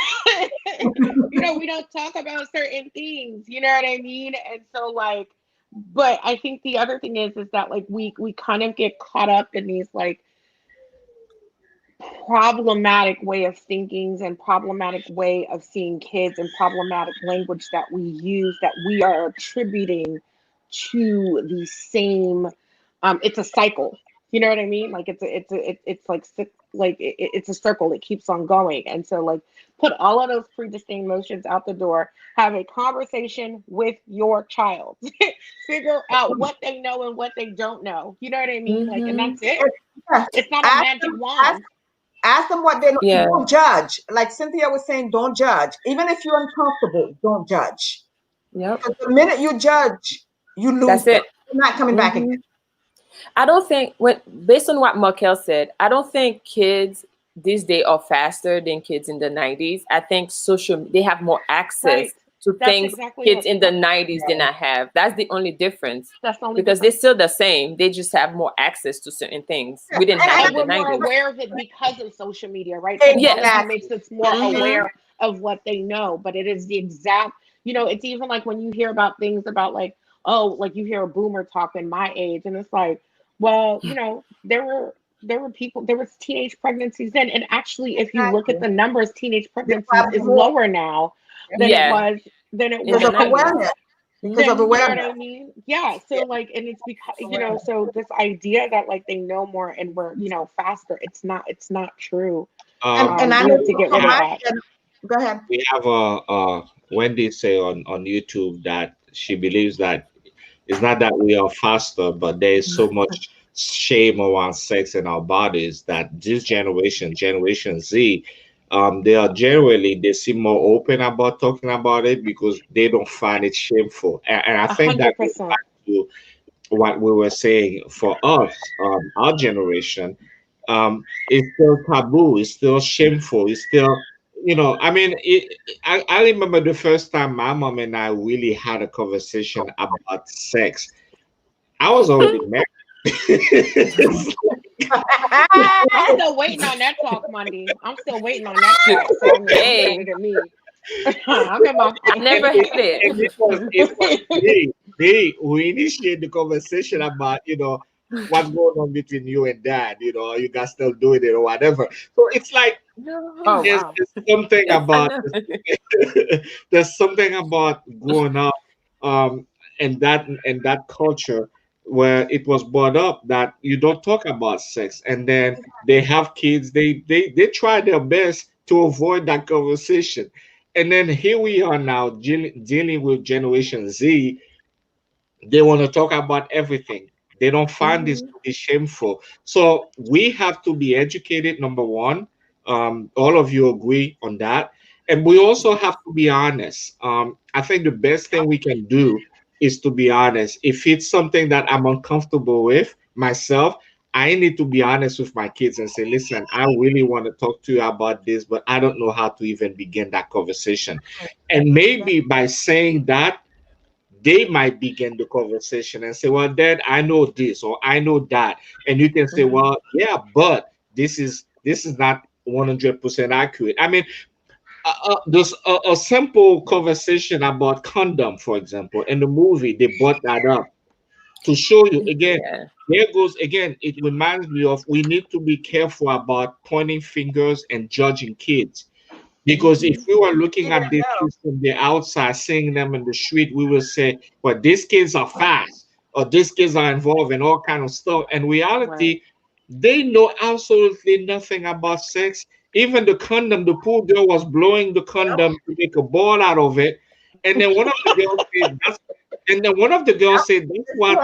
don't talk about certain things, you know what I mean? And so like, but I think the other thing is that like we kind of get caught up in these like problematic way of thinkings and problematic way of seeing kids and problematic language that we use, that we are attributing to the same. It's a cycle, you know what I mean? Like it's like it's a circle, it keeps on going. And so like, put all of those predistinct emotions out the door, have a conversation with your child. Figure out what they know and what they don't know, you know what I mean? Like, and Mm-hmm. that's it. Yes. It's not a Ask magic them, wand. ask them what they know. Yeah. Don't judge. Like Cynthia was saying, don't judge. Even if you're uncomfortable, don't judge. Yep. Because the minute you judge, you lose That's them. it. They're not coming back again. Hmm. I don't think based on what Markel said, I don't think kids these days are faster than kids in the 90s. I think they have more access Right. to That's things exactly kids what. in the 90s Yeah. than I have. That's the only difference. That's the only Because they're difference. still the same. They just have more access to certain things. Yeah. We didn't have And in the we're more 90s. aware of it because of social media, right? Yes. Technology Exactly. makes us more Mm-hmm. aware of what they know, but it is the exact, it's even like when you hear about things about like, oh, like you hear a boomer talking my age, and it's like, well, there was teenage pregnancies then, and actually, if you look at Exactly. the numbers, teenage They pregnancies have is more lower now than it Yeah. was than it In because the was of then. 90s. awareness. Because of Then you know what awareness. I mean? Yeah. So Yeah. like, and it's because Awareness. so this idea that like they know more and we're faster. It's not true. And I We know have to get We rid from of have my that. end. Go ahead. we have Wendy say on YouTube that she believes that it's not that we are faster, but there is so much shame around sex in our bodies that this generation, Generation Z, they are generally they seem more open about talking about it because they don't find it shameful, and I A think that hundred goes percent. back to what we were saying for us, our generation, it's still taboo, it's still shameful, it's still, I mean, I remember the first time my mom and I really had a conversation about sex. I was already married. I'm still waiting on that talk Monday. I'm still waiting on that talk. So I mean, don't send it Hey, to me. I'm in my. I never and had it was me who initiated the conversation about what's going on between you and dad. You guys still doing it or whatever. So it's like Oh no. there's, wow. there's something Yes, I about know. there's something about growing up and that culture where it was brought up that you don't talk about sex, and then they have kids, they try their best to avoid that conversation. And then here we are now dealing with Generation Z. They want to talk about everything. They don't find this Mhm. to be shameful. So we have to be educated, number one. All of you agree on that. And we also have to be honest. I think the best thing we can do is to be honest. If it's something that I'm uncomfortable with myself, I need to be honest with my kids and say, listen, I really want to talk to you about this, but I don't know how to even begin that conversation. And maybe by saying that, they might begin the conversation and say, well, Dad, I know this or I know that. And you can say, Mhm. well, yeah, but this is not 100% accurate. I mean, there's a simple conversation about condom, for example. In the movie, they brought that up to show you again. Yeah. There goes again. It reminds me of we need to be careful about pointing fingers and judging kids. Because if Mhm. we were looking Yeah, at these no. kids from the outside, seeing them in the street, we will say, well, these kids are fast, or these kids are involved in all kind of stuff. In Right. reality, they know absolutely nothing about sex. Even the condom, the poor girl was blowing the condom to make a ball out of it. And then one of the girls said, that's what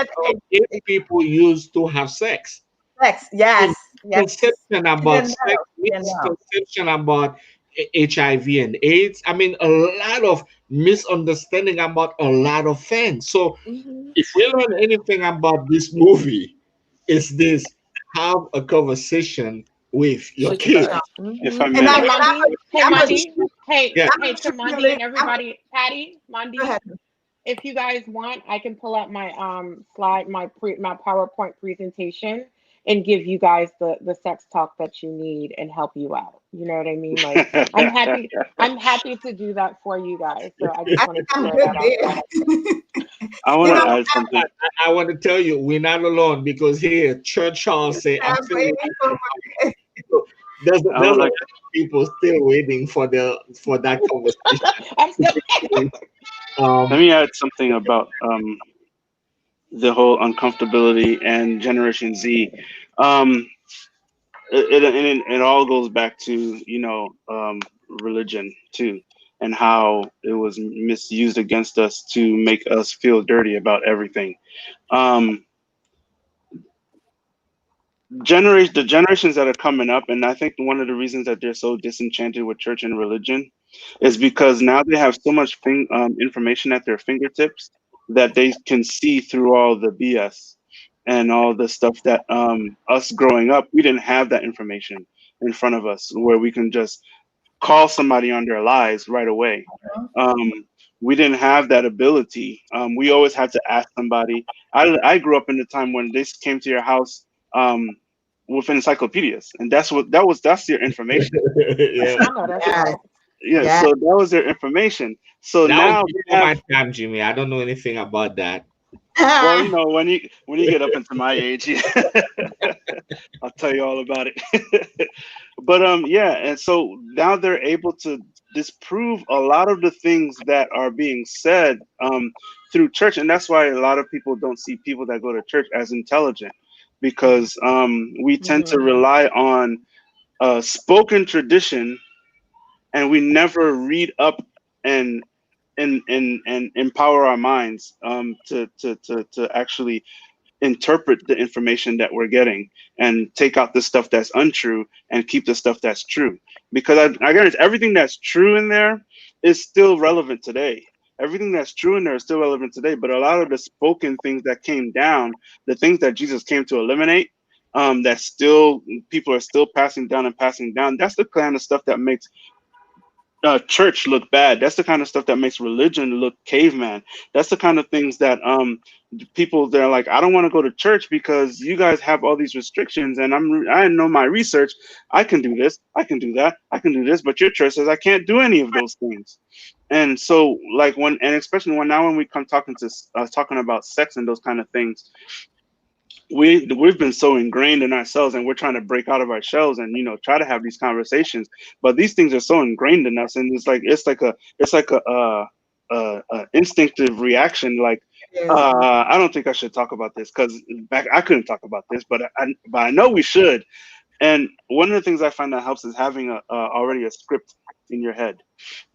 gay people use to have sex. Sex. Yes. Yes. Misconception She about didn't know. sex, She didn't know. misconception about HIV and AIDS. I mean, a lot of misunderstanding about a lot of things. So, Mhm. if we learn anything about this movie, it's this: have a conversation with your Should kids. start. If I Mhm. And may. Hey, Mondi. Hey, I'm gonna Mondi. shoot. Hey, Yeah. I'm hey, gonna to shoot you a Mondi and link. everybody. Patty, Go Mondi. ahead. If you guys want, I can pull up my slide, my PowerPoint presentation, and give you guys the sex talk that you need and help you out. You know what I mean? Like I'm happy to do that for you guys. So I I just think wanted to I'm throw good that out there. there. I You want know, to add something. I want to tell you, we're not alone because here, Church Charles say, I'm I'm still waiting waiting for for my. my. There's I a would lot like. of people still waiting for that conversation I'm to still. take place. Let Um, me add something about the whole uncomfortability and Generation Z. Um, it all goes back to religion too, and how it was misused against us to make us feel dirty about everything. Um, the generations that are coming up, and I think one of the reasons that they're so disenchanted with church and religion is because now they have so much information at their fingertips that they can see through all the BS and all the stuff that us growing up, we didn't have that information in front of us where we can just call somebody on their lies right away. Um, we didn't have that ability. We always had to ask somebody. I grew up in the time when they came to your house um, with encyclopedias, and that's your information. yeah, I know that's Yes. right. Yeah, Yes. so that was their information. So that was now they before have. my time, Jimmy. I don't know anything about that. Well, when you get up into my age, I'll tell you all about it. But yeah, and so now they're able to disprove a lot of the things that are being said through church, and that's why a lot of people don't see people that go to church as intelligent, because we tend to Mhm. rely on spoken tradition, and we never read up and and empower our minds to actually interpret the information that we're getting and take out the stuff that's untrue and keep the stuff that's true. Because I guarantee everything that's true in there is still relevant today. Everything that's true in there is still relevant today. But a lot of the spoken things that came down, the things that Jesus came to eliminate, that still people are still passing down and passing down. That's the kind of stuff that makes church look bad. That's the kind of stuff that makes religion look caveman. That's the kind of things that people they're like, I don't want to go to church because you guys have all these restrictions, and I know my research. I can do this, I can do that, I can do this, but your church says I can't do any of those things. And so, like and especially when we come talking about sex and those kind of things, we've been so ingrained in ourselves, and we're trying to break out of our shells and try to have these conversations, but these things are so ingrained in us, and it's like a instinctive reaction, like Yes. I don't think I should talk about this because back I couldn't talk about this, but I know we should. And one of the things I find that helps is having a already a script in your head.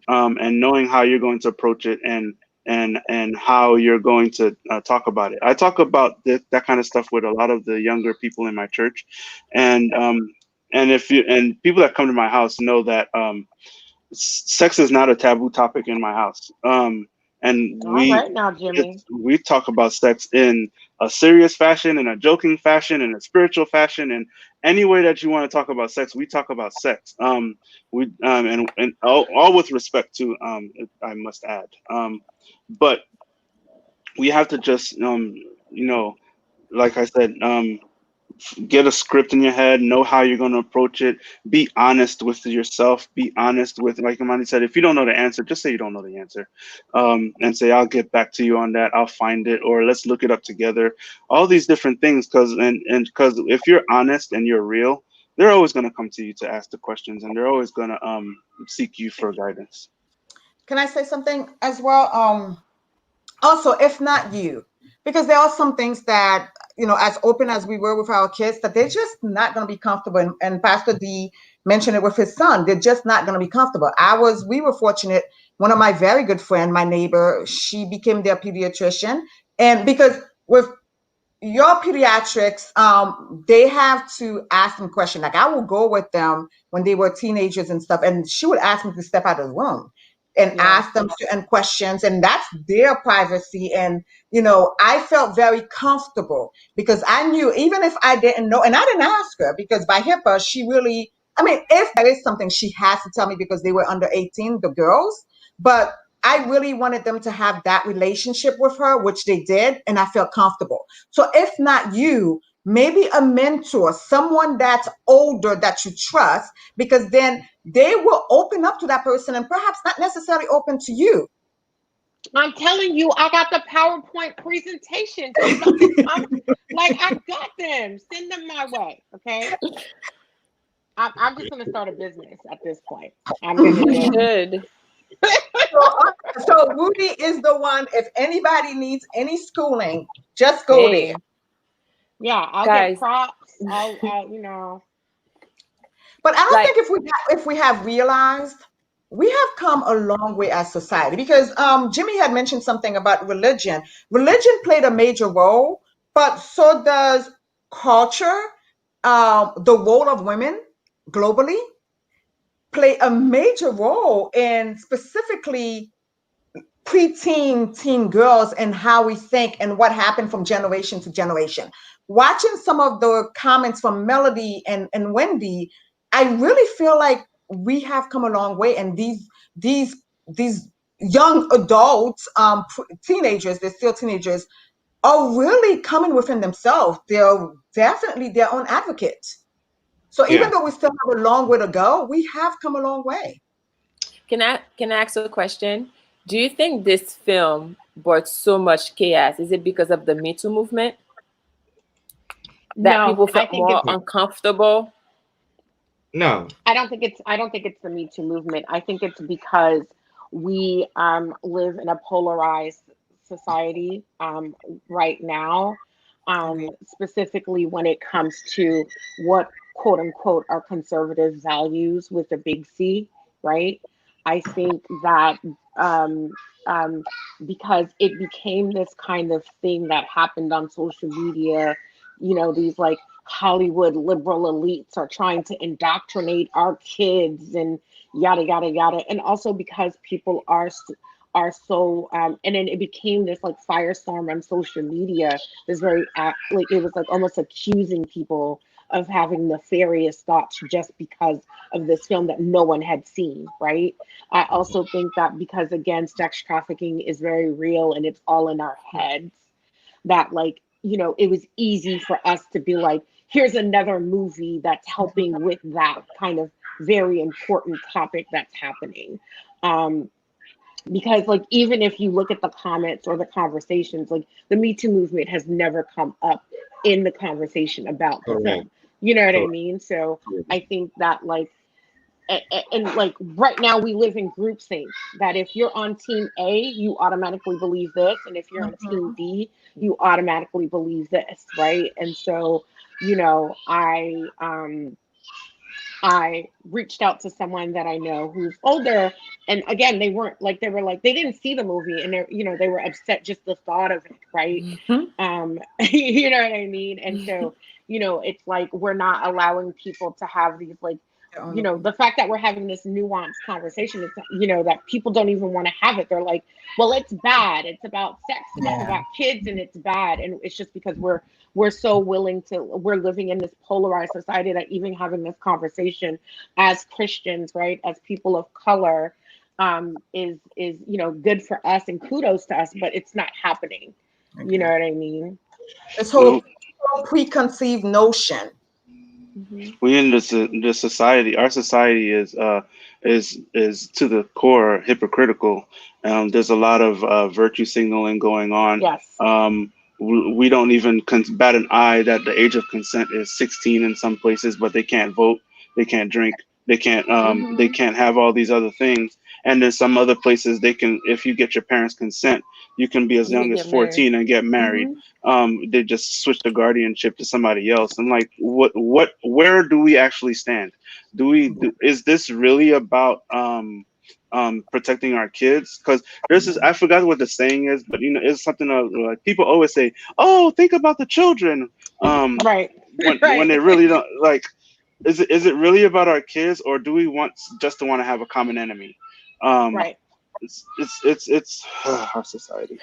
and knowing how you're going to approach it, and how you're going to talk about it. I talk about that kind of stuff with a lot of the younger people in my church, and if you and people that come to my house know that sex is not a taboo topic in my house. And All right now, Jimmy. we talk about sex in a serious fashion, in a joking fashion, in a spiritual fashion, and any way that you want to talk about sex, we talk about sex. And all with respect to, I must add. But we have to just, like I said, get a script in your head, know how you're going to approach it, be honest with yourself, be honest with, like Imani said, if you don't know the answer, just say you don't know the answer, and say, I'll get back to you on that, I'll find it, or let's look it up together. All these different things, because if you're honest and you're real, they're always going to come to you to ask the questions, and they're always going to seek you for guidance. Can I say something as well? Also, if not you, because there are some things that, as open as we were with our kids, that they're just not going to be comfortable. And Pastor D mentioned it with his son. They're just not going to be comfortable. We were fortunate. One of my very good friend, my neighbor, she became their pediatrician. And because with your pediatrics, they have to ask them questions. Like, I will go with them when they were teenagers and stuff, and she would ask me to step out of the room and ask them certain questions, and that's their privacy. And I felt very comfortable because I knew, even if I didn't know, and I didn't ask her, because by HIPAA, she really, I mean, if there is something, she has to tell me, because they were under 18, the girls. But I really wanted them to have that relationship with her, which they did, and I felt comfortable. So if not you, maybe a mentor, someone that's older that you trust, because then they will open up to that person and perhaps not necessarily open to you. I'm telling you, I got the PowerPoint presentations. I got them. Send them my way. Okay. I'm just gonna start a business at this point. I'm gonna You just should. So Rudy is the one. If anybody needs any schooling, just go there. Hey, yeah, I'll get guys. props. I'll But I don't Like, think if we have realized, we have come a long way as society, because Jimmy had mentioned something about religion. Religion played a major role, but so does culture. The role of women globally play a major role in specifically preteen teen girls and how we think and what happened from generation to generation. Watching some of the comments from Melody and Wendy, I really feel like we have come a long way, and these young adults, teenagers, they're still teenagers, are really coming within themselves. They're definitely their own advocates. So even Yeah. though we still have a long way to go, we have come a long way. can I ask a question? Do you think this film brought so much chaos? Is it because of the Me Too movement that no. people felt more uncomfortable? No. I don't think it's the Me Too movement. I think it's because we live in a polarized society right now, specifically when it comes to what quote unquote are conservative values with a big C, right? I think that um, um, because it became this kind of thing that happened on social media, these like Hollywood liberal elites are trying to indoctrinate our kids and yada yada yada, and also because people are so and then it became this like firestorm on social media. This very like it was like almost accusing people of having nefarious thoughts just because of this film that no one had seen, right? I also think that because again, sex trafficking is very real and it's all in our heads, that like it was easy for us to be like, here's another movie that's helping with that kind of very important topic that's happening. um because like even if you look at the comments or the conversations, like the Me Too movement has never come up in the conversation about the Correct. film, you know what I Correct. mean? So I think that like and like right now we live in groupthink, that if you're on team A you automatically believe this, and if you're on team Mhm. B you automatically believe this, right? And so I I reached out to someone that I know who's older, and again, they weren't like they were like they didn't see the movie, and they were upset just the thought of it, right? Mhm. You know what I mean? And so, it's like we're not allowing people to have these like, Their own opinion. the fact that we're having this nuanced conversation, it's that people don't even want to have it. They're like, well, it's bad. It's about sex and it's Yeah. about kids and it's bad. And it's just because we're so willing to we're living in this polarized society that even having this conversation as Christians, right, as people of color, is good for us and kudos to us, but it's not happening. You know Okay. what I mean? This Well, whole preconceived notion. Hmm. we in this society. Our society is to the core hypocritical. There's a lot of virtue signaling going on. Yes. We don't even bat an eye that the age of consent is 16 in some places, but they can't vote, they can't drink, they Hmm. can't have all these other things. And then some other places they can, if you get your parents' consent, you can be as You young can as get married. 14 and get married. Hmm. They just switch the guardianship to somebody else. I'm like, where do we actually stand? Is this really about protecting our kids? Because there's this, I forgot what the saying is, but it's something like people always say, oh, think about the children. Um, Right. when they Right. really don't, like, is it really about our kids, or do we just to want to have a common enemy? Um, Right. it's our society.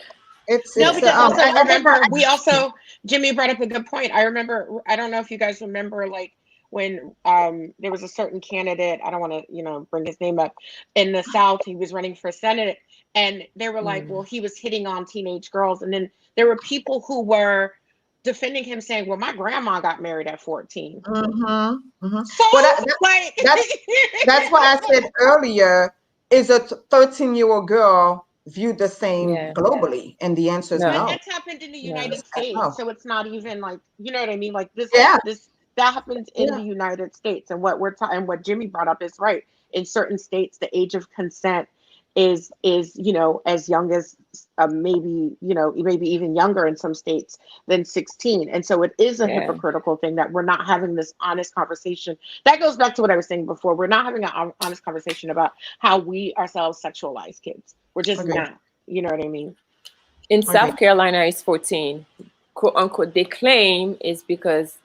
No, It's because also remember, everybody. we also Jimmy brought up a good point. I remember, I don't know if you guys remember, like when there was a certain candidate, I don't want to, bring his name up, in the South, he was running for Senate, and they were like, well, Mm. he was hitting on teenage girls, and then there were people who were defending him, saying, well, my grandma got married at 14. Mm-hmm, hmm. So Well, like that's that's why I said earlier, is a 13-year-old girl viewed the same Yeah. globally? And the answer is But No. no. that's happened in the No. United States, No. so it's not even like, you know what I mean. Like Yeah, this that happens in yeah. the United States, and what we're talking, what Jimmy brought up is right. In certain states, the age of consent is as young as maybe maybe even younger in some states than 16, and so it is a Yeah. hypocritical thing that we're not having this honest conversation. That goes back to what I was saying before. We're not having an honest conversation about how we ourselves sexualize kids. We're just Okay. not. You know what I mean? In Okay. South Carolina, it's 14. Quote unquote, they claim is because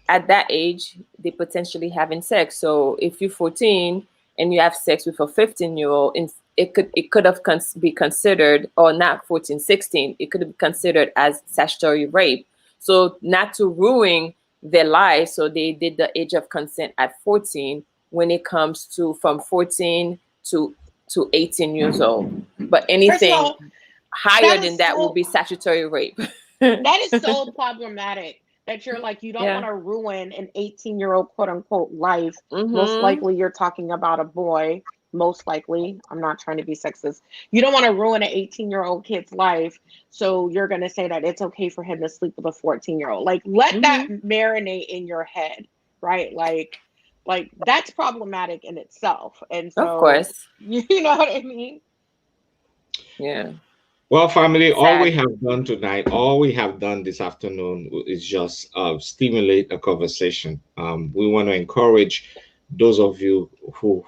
at that age, they potentially having sex. So if you're 14 and you have sex with a 15-year-old, it could have be considered, or not 14, 16, it could be considered as statutory rape. So not to ruin their life, so they did the age of consent at 14 when it comes to from 14 to 18 years old. But First of anything all, higher that than is that will so be statutory rape. that is so problematic that you're like, you don't want Yeah. to ruin an 18-year-old quote unquote life. Most Mm-hmm. likely you're talking about a boy. Most likely, I'm not trying to be sexist. You don't want to ruin an 18-year-old kid's life. So you're going to say that it's okay for him to sleep with a 14-year-old. Like, let that Mm-hmm. marinate in your head, right? Like that's problematic in itself. And Of so, course. you know what I mean? Yeah. Well, family, all we Sad. have done tonight, all we have done this afternoon is just stimulate a conversation. We want to encourage those of you who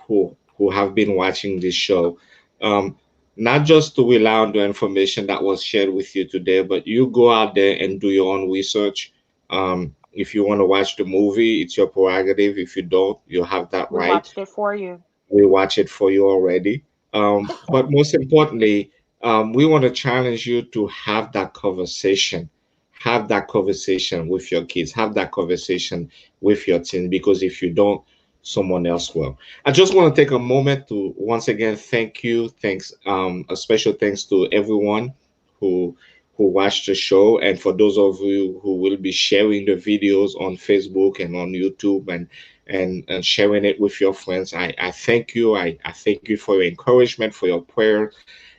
have been watching this show, um, not just to rely on the information that was shared with you today, but you go out there and do your own research. If you want to watch the movie, it's your prerogative. If you don't, you have that We right. watched it for you. We watch it for you already. But most importantly, we want to challenge you to have that conversation. Have that conversation with your kids. Have that conversation with your teens, because if you don't, someone else will. I just want to take a moment to once again thank you. Thanks, a special thanks to everyone who who watched the show, and for those of you who will be sharing the videos on Facebook and on YouTube and sharing it with your friends. I thank you. I thank you for your encouragement, for your prayer.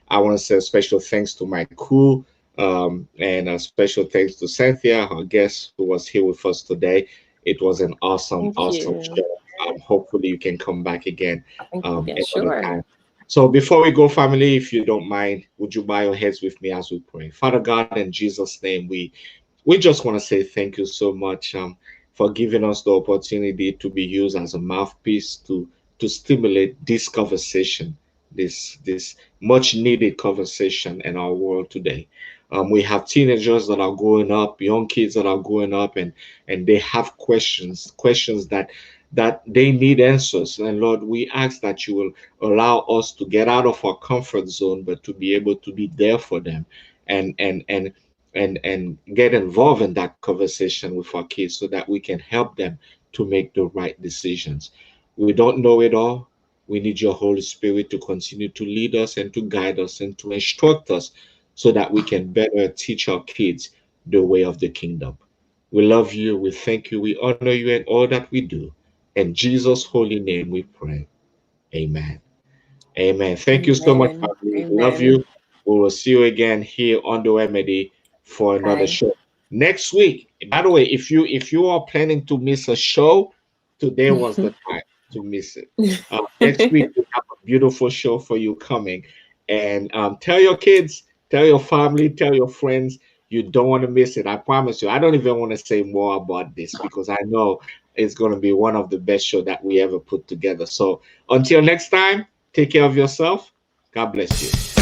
I want to say a special thanks to my crew, and a special thanks to Cynthia, our guest who was here with us today. It was an awesome, Thank awesome you. show. Hopefully, you can come back again Thank you again. another Sure. time. So before we go, family, if you don't mind, would you bow your heads with me as we pray? Father God, in Jesus' name, we just want to say thank you so much. for giving us the opportunity to be used as a mouthpiece to stimulate this conversation, this much needed conversation in our world today. We have teenagers that are growing up, young kids that are growing up, and they have questions that they need answers. And Lord, we ask that you will allow us to get out of our comfort zone, but to be able to be there for them and get involved in that conversation with our kids so that we can help them to make the right decisions. We don't know it all. We need your Holy Spirit to continue to lead us and to guide us and to instruct us so that we can better teach our kids the way of the kingdom. We love you. We thank you. We honor you in all that we do. In Jesus' holy name we pray. Amen. Amen. Thank you so much, Amen. family. Love Amen. you. We will see you again here on the Remedy for another Bye. show next week. By the way, if you are planning to miss a show, today was the time to miss it. Next week we have a beautiful show for you coming, and tell your kids, tell your family, tell your friends. You don't want to miss it. I promise you. I don't even want to say more about this because I know it's going to be one of the best show that we ever put together. So until next time. Take care of yourself. God bless you.